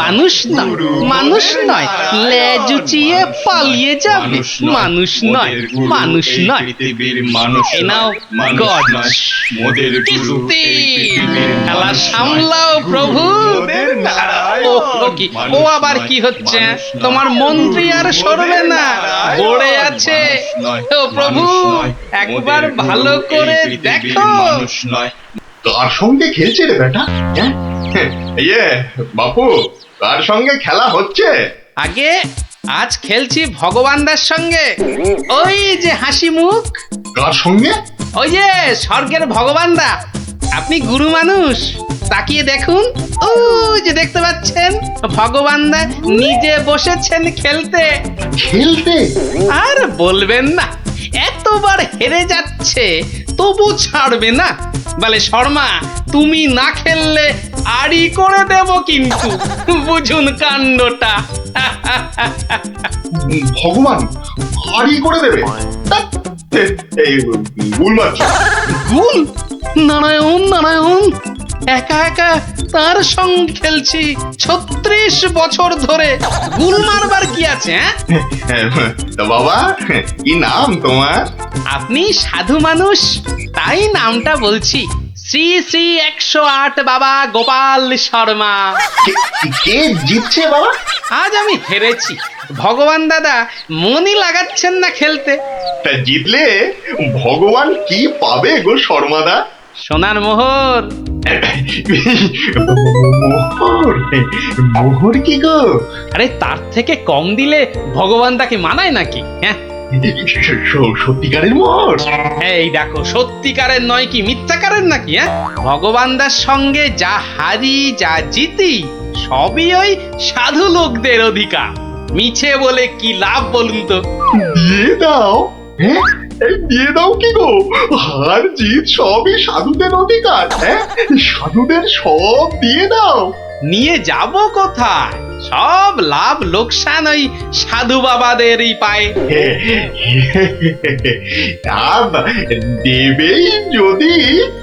মানুষ নয় মানুষ নয় লেজ উঁচিয়ে পালিয়ে যাবে মানুষ নয় মানুষ নয় পৃথিবীর মানুষ এ নাও মানুষ গজ নয় মোদের গুরু কিস্তি এই পৃথিবীর খেলা মানুষ নয়। সামলাও প্রভু মোদের নারায়ণ, ও কি ও মানুষ আবার নয়, কি হচ্ছে মানুষ নয়। তোমার মন্ত্রী আর সরবে না নারায়ণ, পড়ে আছে মানুষ নয়, ও প্রভু মানুষ নয়, একবার মোদের গুরু ভালো এই করে পৃথিবীর দেখো মানুষ নয়। কার সঙ্গে খেলছে রে বেটা ইয়ে বাপু কার সঙ্গে খেলা হচ্ছে আগে আজ খেলছি ভগবানদার সঙ্গে ওই যে হাসি মুখ কার সঙ্গে ওই যে স্বর্গের ভগবানদা আপনি গুরু মানুষ তাকিয়ে দেখুন ও যে দেখতে পাচ্ছেন ভগবানদা নিজে বসেছেন খেলতে খেলতে আর বলবেন না এতবার হেরে যাচ্ছে তবু ছাড়বে না বলে শর্মা তুমি না খেললে আড়ি করে দেব কিন্তু বুঝুন কাণ্ডটা ভগবান হারি করে দেবে ধ্যাৎ, এই ভুল মারছো গুল নারায়ণ নারায়ণ একা একা তার সঙ্গে খেলছি 36 বছর ধরে গুল মারবার কি আছে তা বাবা কি নাম তোমার আপনি সাধু মানুষ তাই নামটা বলছি শ্রী শ্রী 108 বাবা গোপাল শর্মা কে জিতছে বাবা আজ আমি হেরেছি ভগবান দাদা মনই লাগাচ্ছেন না খেলতে তা জিতলে ভগবান কি পাবে গো শর্মাদা সোনার মোহর মোহর মোহর কি গো আরে তার থেকে কম দিলে ভগবান তাকে মানায় নাকি হ্যাঁ সত্যিকারের মোহর এই দেখো সত্যিকারের নয় কি মিথ্যাকারের নাকি হ্যাঁ ভগবানদার সঙ্গে যা হারি যা জিতি সবই ওই সাধু লোকদের অধিকার মিছে বলে কি লাভ বলুন তো দিয়ে দাও হ্যাঁ এই দিয়ে দাও কি গো হার জিত সবই সাধুদের অধিকার হ্যাঁ সাধুদের সব দিয়ে দাও নিয়ে যাব কোথায় সব লাভ লোকসান ওই সাধু বাবাদেরই পায় আর দেবেই যদি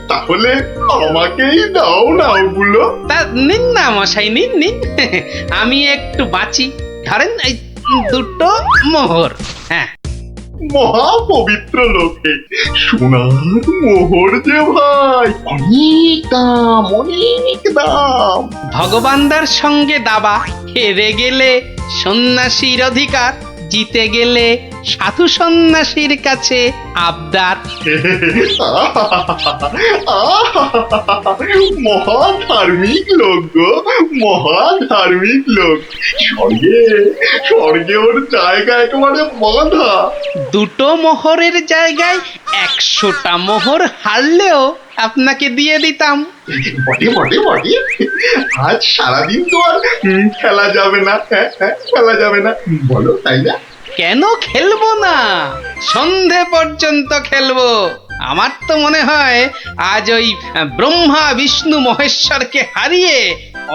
তাহলে আমাকেই দাও না ওগুলো তা নিন না মশাই নিন নিন আমি একটু বাঁচি ধরেন এই দুটো মোহর হ্যাঁ মহা পবিত্র লোকে সোনার মোহর যে ভাই অনেক দাম অনেক দাম ভগবানদার সঙ্গে দাবা হেরে গেলে সন্ন্যাসীর অধিকার জিতে গেলে সাধু সন্ন্যাসীর কাছে আবদার মহা ধার্মিক লোক গো মহা ধার্মিক লোক স্বর্গে স্বর্গে ওর জায়গা একেবারে বাঁধা দুটো মোহরের জায়গায় 100টা মোহর হারলেও আপনাকে দিয়ে দিতাম বটে বটে বটে আজ সারাদিন তো আর খেলা যাবে না খেলা যাবে না বলো তাই না কেন খেলবো না সন্ধে পর্যন্ত খেলবো আমার তো মনে হয় আজ ওই ব্রহ্মা বিষ্ণু মহেশ্বরকে হারিয়ে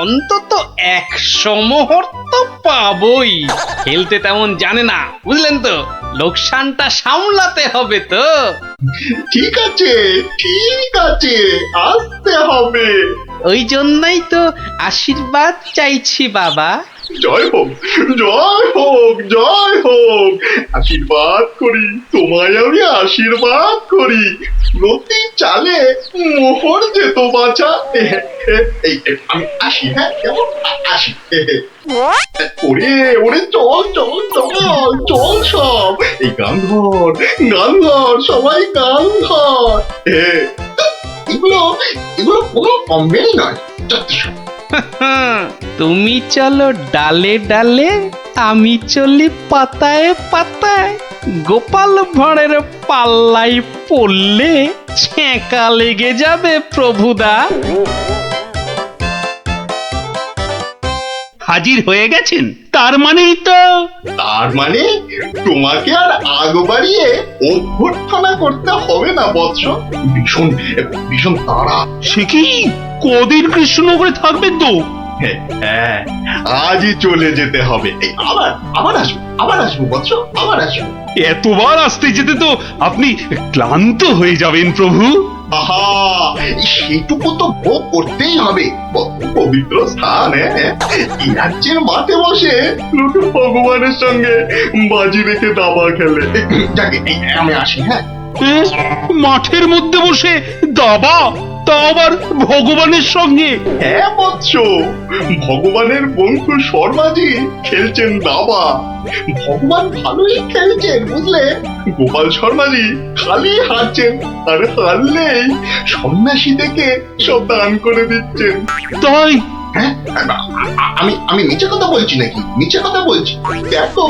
অন্তত 100 মোহর তো পাবই খেলতে তেমন জানে না বুঝলেন তো লোকসানটা সামলাতে হবে তো ঠিক আছে আসতে হবে ওই জন্যই তো আশীর্বাদ চাইছি বাবা জয় হোক জয় হোক জয় হোক আশীর্বাদ করি তোমায় আমি আশীর্বাদ করি প্রতি চালে মোহর যেত বাঁচা আমি আসি হ্যাঁ কেমন আসি ওরে ওরে চল চল চল চল সব এই গান ধর সবাই গান ধর এগুলো এগুলো কোনো কমবেই নয় যথেষ্ট তুমি চলো ডালে ডালে আমি চলি পাতায় পাতায় গোপাল ভাঁড়ের পাল্লাই পড়লে ছ্যাঁকা লেগে যাবে প্রভুদা হাজির হয়ে গেছেন তার মানেই তো তার মানে তোমাকে আর আগ বাড়িয়ে অভ্যর্থনা করতে হবে না বৎস ভীষণ ভীষণ তাড়া সে কি কদিন কৃষ্ণনগরে থাকবে তো হ্যাঁ, আজই চলে যেতে হবে। এই আবার আসবো বৎস, আবার আসবো। এতবার আসতে যেতে তো আপনি ক্লান্ত হয়ে যাবেন প্রভু। আহা, সেটুকু তো ভোগ করতেই হবে। কত পবিত্র স্থান। এই রাজ্যের মাঠে বসে লোকে ভগবানের সঙ্গে বাজি রেখে দাবা খেলে। যাকে আমি আসি। হ্যাঁ, মাঠের মধ্যে বসে দাবা, তা আবার ভগবানের সঙ্গে? হ্যাঁ বৎস, ভগবানের বন্ধু শর্মাজি খেলছেন দাবা। ভগবান ভালোই খেলছেন বুঝলে। গোপাল শর্মাজি খালি হারছেন, আর হারলেই সন্ন্যাসী থেকে সব দান করে দিচ্ছেন। তাই? হ্যাঁ, আমি মিছে কথা বলছি নাকি? মিছে কথা বলছি? দেখো,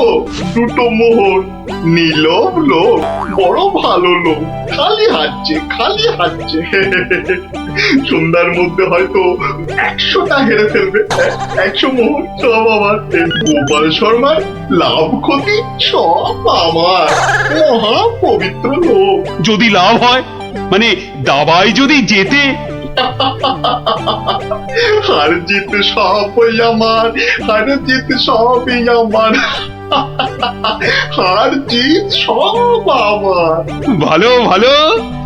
দুটো মোহর, নীলব লোক, বড় ভালো লোক, খালি হাঁটছে। সন্ধ্যার মধ্যে হয়তো 100টা হেরে ফেলবে। 100 মোহর সব আমার। গোপাল শর্মার লাভ ক্ষতি সব আমার। মহা পবিত্র লোক। যদি লাভ হয়, মানে দাবায় যদি জেতে? হার জিত সবই আমার, হার জিত সবই আমার, হার জিত সব আমার। ভালো ভালো,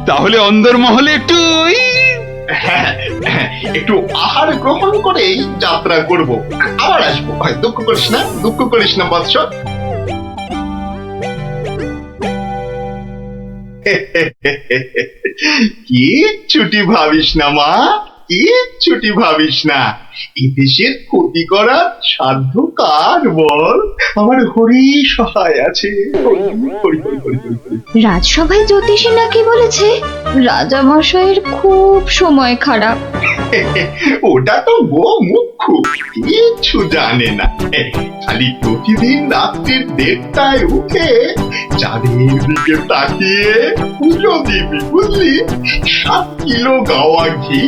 তাহলে অন্দরমহলে একটু একটু আহার গ্রহণ করেই যাত্রা করব। আবার আসবো। দুঃখ করিস না বৎস। কিচ্ছুটি ভাবিস না মা, কিচ্ছুটি ভাবিস না। এই দেশের ক্ষতি করার সাধ্য কার বল? আমার হরি সহায় আছে। রাজসভায় জ্যোতিষী নাকি বলেছে রাজা মশাইয়ের খুব সময় খারাপ। ওটা তো গোমুখ্য, কিচ্ছু জানে না। খালি প্রতিদিন রাত্রির 1:30টায় উঠে চাঁদের দিকে তাকিয়ে পুজো দিবি বুঝলি। 7 কিলো গাওয়া ঘি,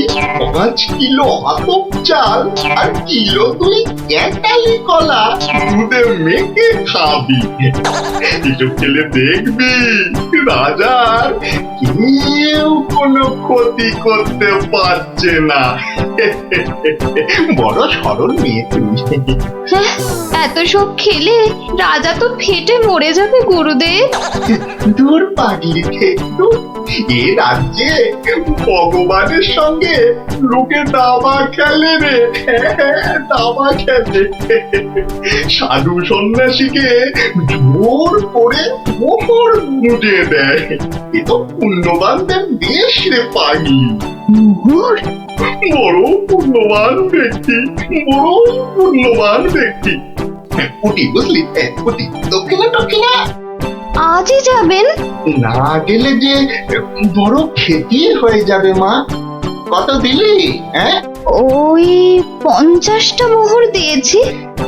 5 কিলো আতপ চাল, আর কিলো 2 ক্যাটালি কলা দুধে মেখে খাবি। এসব খেলে দেখবি রাজার কেউ কোনো ক্ষতি করতে পারছে না। বড় সরল মেয়ে তুমি। এত সব খেলে রাজা তো ফেটে মরে যাবে গুরুদেব। দূর পাগলি খেতু, এ রাজ্যে ভগবানের সঙ্গে লোকে দাবা খেলে রে। দাবা খেলে। সাধু সন্ন্যাসীকে জোর করে মোহর গুঁজে দেয়। এ তো পুণ্যবানদের দেশ রে পাগলি। মোহর? বড় পুণ্যবান ব্যক্তি, পুটি বুঝলি। পুটি দক্ষিণা। আজই যাবেন? না গেলে যে বড় ক্ষতি হয়ে যাবে মা। কত দিলি? হ্যাঁ, ওই 50টা মোহর দিয়েছি।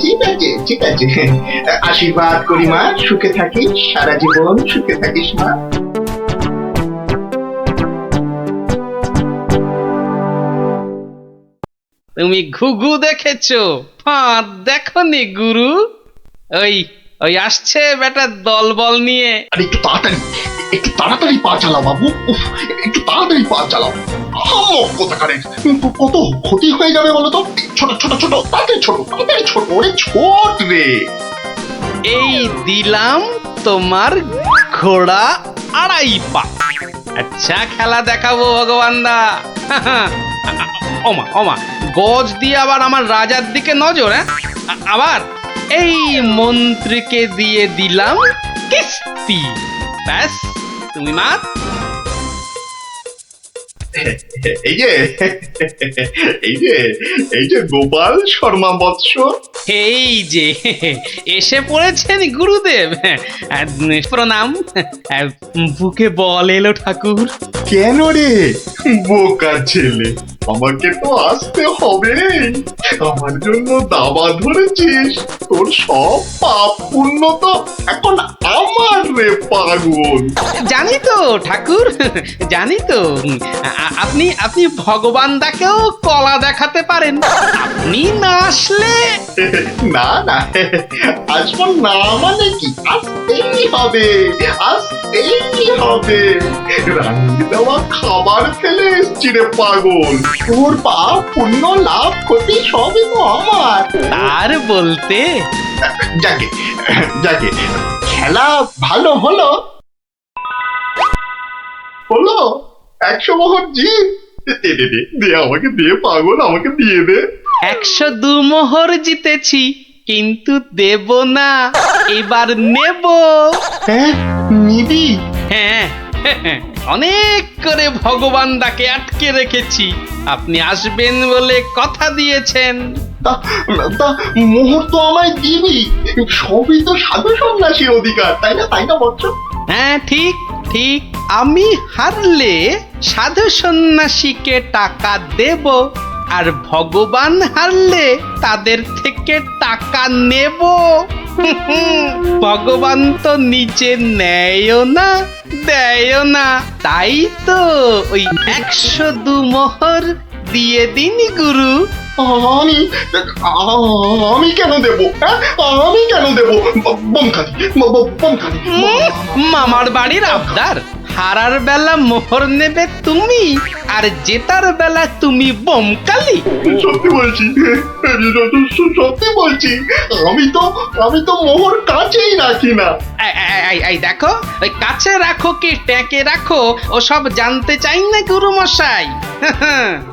ঠিক আছে। আশীর্বাদ করি মা, সুখে থাকিস, সারা জীবন সুখে থাকিস মা। তুমি ঘুঘু দেখেছো, ফাঁদ দেখনি গুরু? ওই আসছে বেটা দলবল নিয়ে। আর একটু তাড়াতাড়ি পা চালাও বাবু। একটু তাড়াতাড়ি পা চালাও। কোথাকারে কত ক্ষতি হয়ে যাবে বলো তো। ছোট, তাড়াতাড়ি ছোট, ওরে ছোট রে। এই দিলাম তোমার ঘোড়া 2.5 পা। আচ্ছা খেলা দেখাবো ভগবান দা। ওমা গজ দিয়ে আবার আমার রাজার দিকে নজর। আবার এই মন্ত্রীকে দিয়ে দিলাম কিস্তি। ব্যাস, তুমি মাত। এই যে গোপাল শর্মা বৎস। এই যে এসে পড়েছেন গুরুদেব। প্রণাম। বুকে বল এলো ঠাকুর। কেন রে বোকা ছেলে, আমাকে তো আসতে হবে। আমার জন্য দাবা ধরেছিস, তোর সব পাপ পুণ্য তো এখন আমার রে পাগল। জানি তো ঠাকুর, জানি তো। আপনি ভগবান দাকেও কলা দেখাতে পারেন। আপনি না আসলে না আসবো না মানে কি? আসতেই হবে। রাঙিয়ে দাও দেওয়া খাবার ফেলে এসছি রে পাগল। তোর পাপ পুণ্য লাভ ক্ষতি সবই তো আমার। আর বলতে যাকে যাকে খেলা ভালো হলো হলো 100 মোহর জিত। দে দে দে দে আমাকে দে পাগল, আমাকে দিয়ে দে। 102 মোহর জিতেছি, কিন্তু দেব না, এবার নেব। হ্যাঁ নিবি? হ্যাঁ, অনেক করে ভগবান ডাকে আটকে রেখেছি, আপনি আসবেন বলে কথা দিয়েছেন। তা মোহর তো আমায় দিবি, সবই তো সাধু সন্ন্যাসীর অধিকার, তাই না? তাই না বচ্চ? হ্যাঁ ঠিক ঠিক, আমি হারলে সাধু সন্ন্যাসীকে টাকা দেব, আর ভগবান হারলে তাদের থেকে টাকা নেব। ভগবান তো নিজে নেয়ও না দেয়ও না, তাই তো ওই 102 মোহর দিয়ে দিন গুরু। আমি কেন দেব? আমি কেন দেব? বমখালি বমখালি। মামার বাড়ির আবদার, হারার বেলা মোহর নেবে তুমি, আর জেতার বেলা তুমি বমকালি। সত্যি বলছি, সত্যি বলছি, আমি তো মোহর কাছেই রাখি না। এই দেখো, ওই কাছে রাখো কি ট্যাঁকে রাখো ওসব জানতে চাই না গুরু মশাই।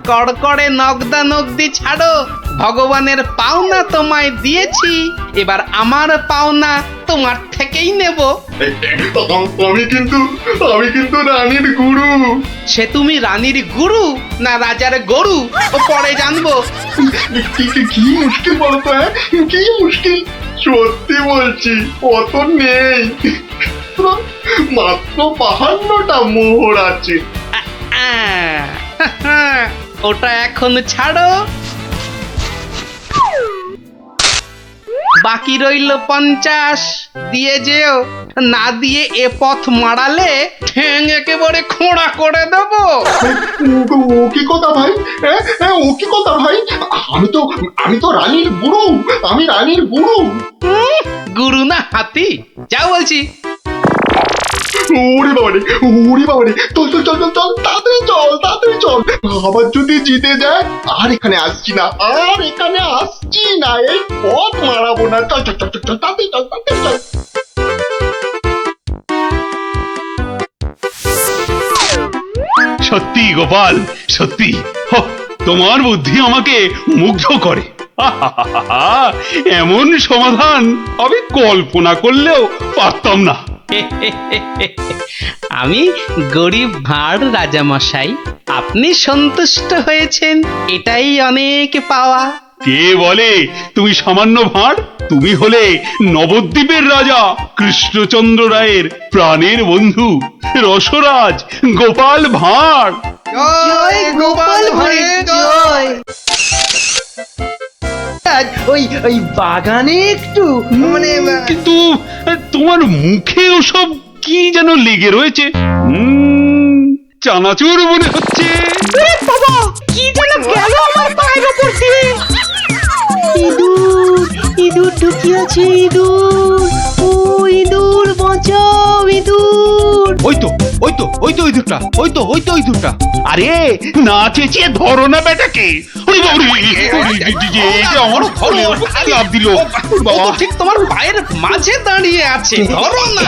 কড়কড়ে নগদা নগদি ছাড়ো, ভগবানের পাওনা তোমায় দিয়েছি, এবার আমার পাওনা তোমার থেকেই নেব। আমি কিন্তু রানীর গুরু। সে তুমি রানীর গুরু না রাজার গরু ও পরে জানবো। কি মুশকিল বলতো? কি মুশকিল? সত্যি বলছি, অত নেই, মাত্র 52টা মোহর আছে। ওটা এখন ছাড়ো, বাকি রইল 50, দিয়ে যেও, না দিয়ে এ পথ মারালে ঠ্যাং একেবারে খোঁড়া করে দেবো। ও কি কথা ভাই? ও কি কথা ভাই? আমি তো রানীর গুরু, আমি রানীর গুরু। গুরু না হাতি, যা বলছি। ওরে বাবারে, চল তাড়াতাড়ি চল। আবার যদি জিতে যায় আর এখানে আসছি না, এই পথ মারাবো না। চল তাড়াতাড়ি চল। সত্যি গোপাল, সত্যি তোমার বুদ্ধি আমাকে মুগ্ধ করে। এমন সমাধান আমি কল্পনা করলেও পারতাম না। আমি গরিব ভাঁড় রাজামশাই, আপনি সন্তুষ্ট হয়েছেন, এটাই অনেক পাওয়া। কে বলে তুমি সামান্য ভাঁড়? তুমি হলে নবদ্বীপের রাজা কৃষ্ণচন্দ্র রায়ের প্রাণের বন্ধু রসরাজ গোপাল ভাঁড়। জয় গোপাল ভাঁড়ের জয়। ওই বাগানে একটু মানে কিন্তু তোমার মুখে ওসব কি যেন লেগে রয়েছে, চানাচুর মনে হচ্ছে। বাবা, কি যেন গেল আমার পায়ের উপর দিয়ে। ইঁদুর ঢুকিয়াছে, ও ইঁদুর বাঁচাও, ইঁদুর। ওই তো ইঁদুরটা। আরে না চেঁচিয়ে ধরো না বেটাকে। আমার লাভ দিল। ঠিক তোমার পায়ের মাঝে দাঁড়িয়ে আছে, ধরো না।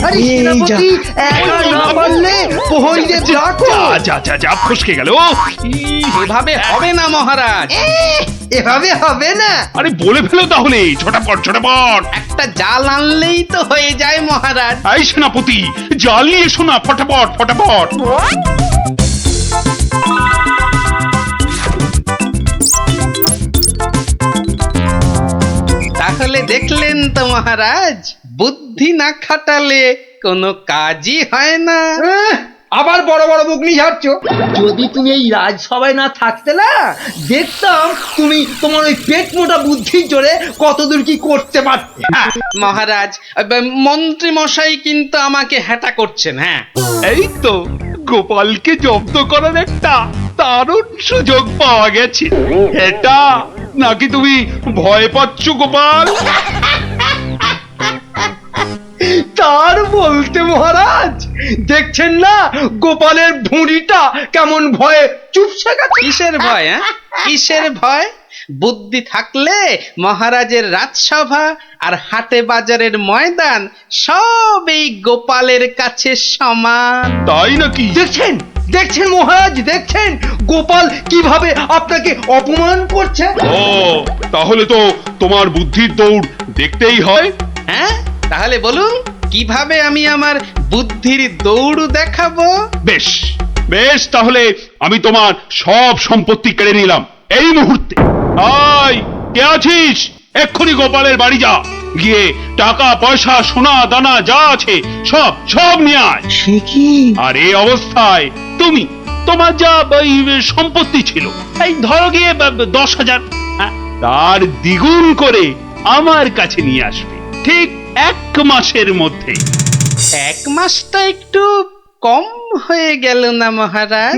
আরে সেনাপতি, একা না পারলে প্রহরীদের ডাকো। যা ফসকে গেল। এভাবে হবে না মহারাজ, এভাবে হবে না। আরে বলে ফেলো তাহলে, ছোটাপট। একটা জাল আনলেই তো হয়ে যায় মহারাজ। এই সেনাপতি, জাল নিয়ে এসো না, ফটাফট। তাহলে দেখলেন তো মহারাজ, বুদ্ধি না খাটালে কোনো কাজই হয় না। আবার বড় বড় মুগলি ঝাড়ছ। যদি তুমি এই রাজসভায় না থাকতে না, দেখতাম তুমি তোমার ওই পেট মোটা বুদ্ধির জোরে কতদূর কি করতে পারতে। মহারাজ, মন্ত্রী মশাই কিন্তু আমাকে হ্যাটা করছেন। হ্যাঁ, এই তো গোপালকে জব্দ করার একটা দারুণ সুযোগ পাওয়া গেছে। এটা নাকি তুমি ভয় পাচ্ছ গোপাল? তার বলতে বলতে মহারাজ, দেখছেন না গোপালের ভুঁড়িটা কেমন ভয়ে চুপসে গেছে? কিসের ভয়? কিসের ভয়? বুদ্ধি থাকলে মহারাজের রাজসভা আর হাটে বাজারের ময়দান সব এই গোপালের কাছে সমান। তাই নাকি? দেখছেন দেখছেন মহারাজ, দেখছেন গোপাল কিভাবে আপনাকে অপমান করছে। ও তাহলে তো তোমার বুদ্ধির দৌড় দেখতেই হয়। হ্যাঁ, তাহলে বলুন কিভাবে আমি আমার বুদ্ধির দৌড় দেখাবো? বেশ বেশ, তাহলে আমি তোমার সব সম্পত্তি কেড়ে নিলাম এই মুহূর্তে। আয়, কে আছিস? এক্ষুনি গোপালের বাড়ি যা, গিয়ে টাকা পয়সা সোনা দানা যা আছে সব সব নিয়ে আয়। সে কি? আর এই অবস্থায় তুমি তোমার যা ওই সম্পত্তি ছিল, এই ধরো গিয়ে 10,000, তার দ্বিগুণ করে আমার কাছে নিয়ে আসবে ঠিক 1 মাসের মধ্যে। 1 মাসটা একটু কম হয়ে গেল না মহারাজ?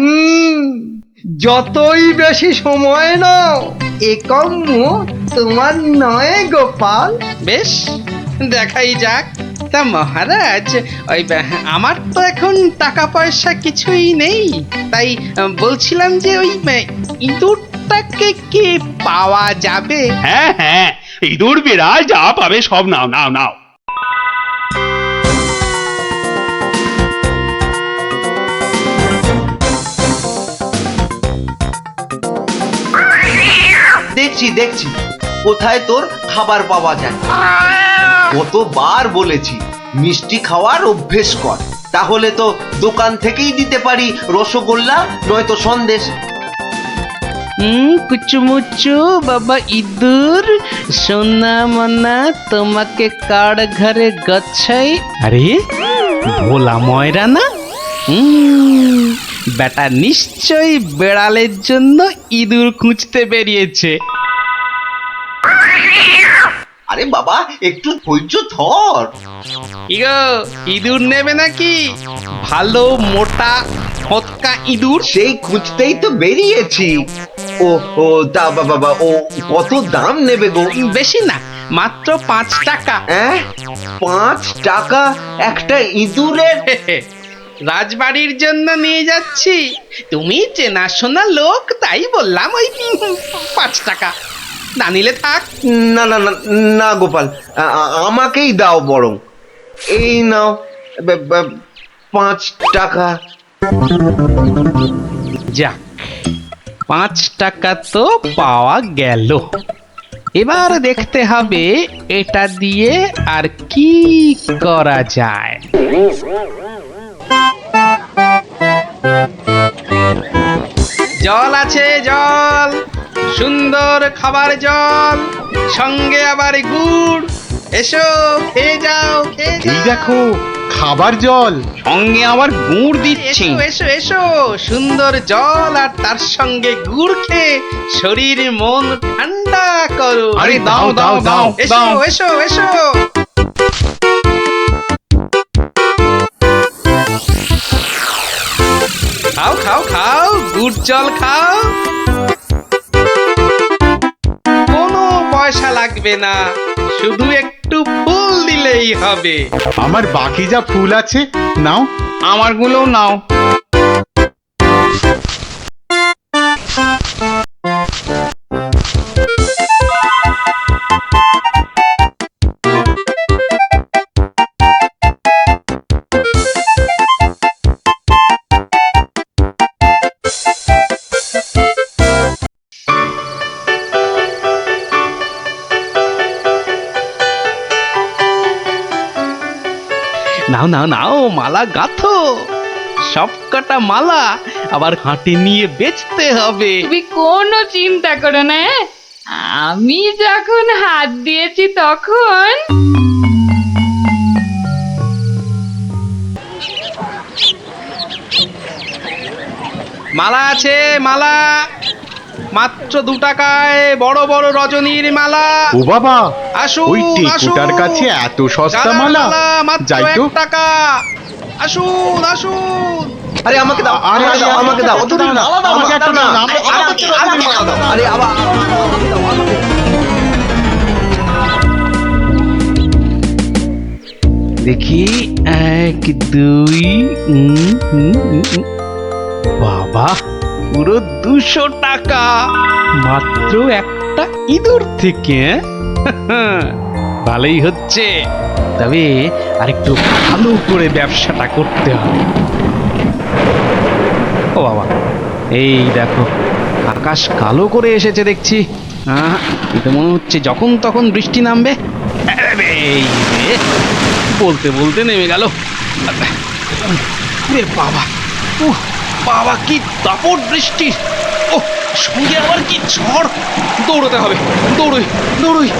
যতই বেশি সময় নাও এ কম তোমার নয় গোপাল। বেশ, দেখাই যাক। তা মহারাজ, ওই আমার তো এখন টাকা পয়সা কিছুই নেই, তাই বলছিলাম যে ওই ইঁদুরটাকে কি পাওয়া যাবে? হ্যাঁ হ্যাঁ, ইঁদুর বিড়াল যা পাবে সব নাও নাও নাও। দেখছি দেখছি কোথায় তোর খাবার পাওয়া যায়। কতবার বলেছি মিষ্টি খাওয়ার অভ্যেস কর, তাহলে তো দোকান থেকেই দিতে পারি রসগোল্লা নয়তো সন্দেশ। কুচুমুচু বাবা ইঁদুর, সোনা মনা তোমাকে কার ঘরে গচ্ছাই। আরে ভোলা ময়রা না? বেটা নিশ্চয়ই বেড়ালের জন্য ইঁদুর খুঁজতে বেরিয়েছে। আরে বাবা একটু ধৈর্য ধর। ইগো, ইঁদুর নেবে নাকি? ভালো মোটা ফটকা ইঁদুর। সেই খুঁজতেই তো বেরিয়েছি। ও ও তা বাবা, ও কত দাম নেবে গো? বেশি না, মাত্র 5 টাকা। 5 টাকা একটা ইঁদুরের? রাজবাড়ির জন্য নিয়ে যাচ্ছি, তুমি চেনাশোনা লোক তাই বললাম ওই 5 টাকা। না নিলে থাক। না না না না গোপাল, আমাকেই দাও বরং। এই নাও 5 টাকা। যাক, 5 টাকা তো পাওয়া গেল। এবার দেখতে হবে এটা দিয়ে আর কি করা যায়। জল আছে, জল, সুন্দর খাবার জল, সঙ্গে আবার গুড়। এসো, খেয়ে যাও, খেয়ে যাও। এই দেখো খাবার জল, সঙ্গে আবার গুড় দিচ্ছি। এসো এসো, সুন্দর জল আর তার সঙ্গে গুড় খেয়ে শরীর মন ঠান্ডা করো। আরে দাও দাও দাও এসো এসো এসো। খাও খাও খাও, গুড় জল খাও। কোনো পয়সা লাগবে না, শুধু একটু ফুল দিলেই হবে। আমার বাকি যা ফুল আছে নাও। আমারগুলো নাও। নাও নাও নাও, মালা গাঁথো। সব কটা মালা আবার হাটে নিয়ে বেচতে হবে। তুমি কোনো চিন্তা করো না, আমি যখন হাত দিয়েছি তখন। মালা আছে, মালা মাত্র 2 টাকায় বড় বড় রজনীর মালা। ও বাবা, আসুন ওই টেকুটার কাছে এত সস্তা মালা? মাত্র যাই তো। 1 টাকা। আসুন আসুন। আরে আমাকে দাও, আমাকে দাও, আমাকে দাও। আমাকে একটা দাও। আরে আবার দেখি 1 2 বাবা পুরো 200 টাকা মাত্র একটা ইঁদুর থেকে। ভালোই হচ্ছে, তবে আরেকটু ভালো করে ব্যবসাটা করতে হবে। ও বাবা, এই দেখো আকাশ কালো করে এসেছে দেখছি। এটা মনে হচ্ছে যখন তখন বৃষ্টি নামবে। এই রে, বলতে বলতে নেমে গেল। রে বাবা, বাবা কি দাপট বৃষ্টি! ও সঙ্গে আবার কি ঝড়! দৌড়তে হবে, দৌড়ই দৌড়ই।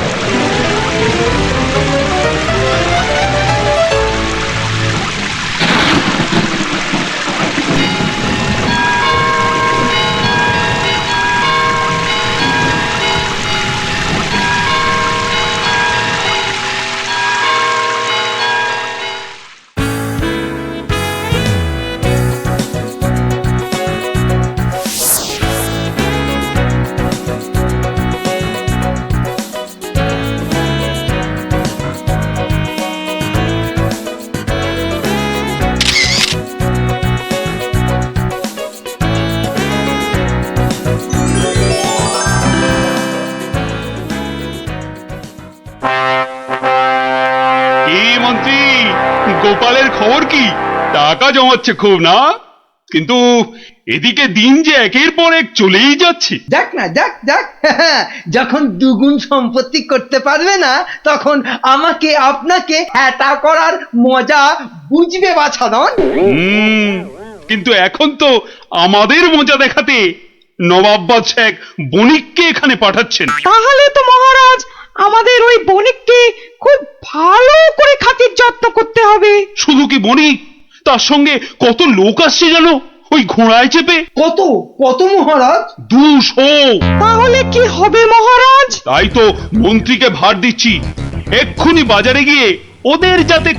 মন্ত্রী, গোপালের খবর কি? টাকা জমাচ্ছে খুব না? কিন্তু এদিকে দিন যে একের পর এক চলেই যাচ্ছে। যাক না, যাক যাক। যখন দুগুণ সম্পত্তি করতে পারবে না, তখন আমাকে আপনাকে হ্যাটা করার মজা বুঝবে বাছাধন। কিন্তু এখন তো আমাদের মজা দেখাতে নবাব বাদশাহ এক বণিককে এখানে পাঠাচ্ছেন। তাহলে তো মহারাজ আমাদের ওই বণিককে খুব ভালো করে খাতির যত্ন করতে হবে। শুধু কি বণিক, তার সঙ্গে কত লোক আসছে জানো ওই ঘোড়ায় চেপে? কত কত মহারাজ? 200। তাহলে কি হবে মহারাজ? তাই তো মন্ত্রীকে ভার দিচ্ছি, এক্ষুনি বাজারে গিয়ে ওদের যাতে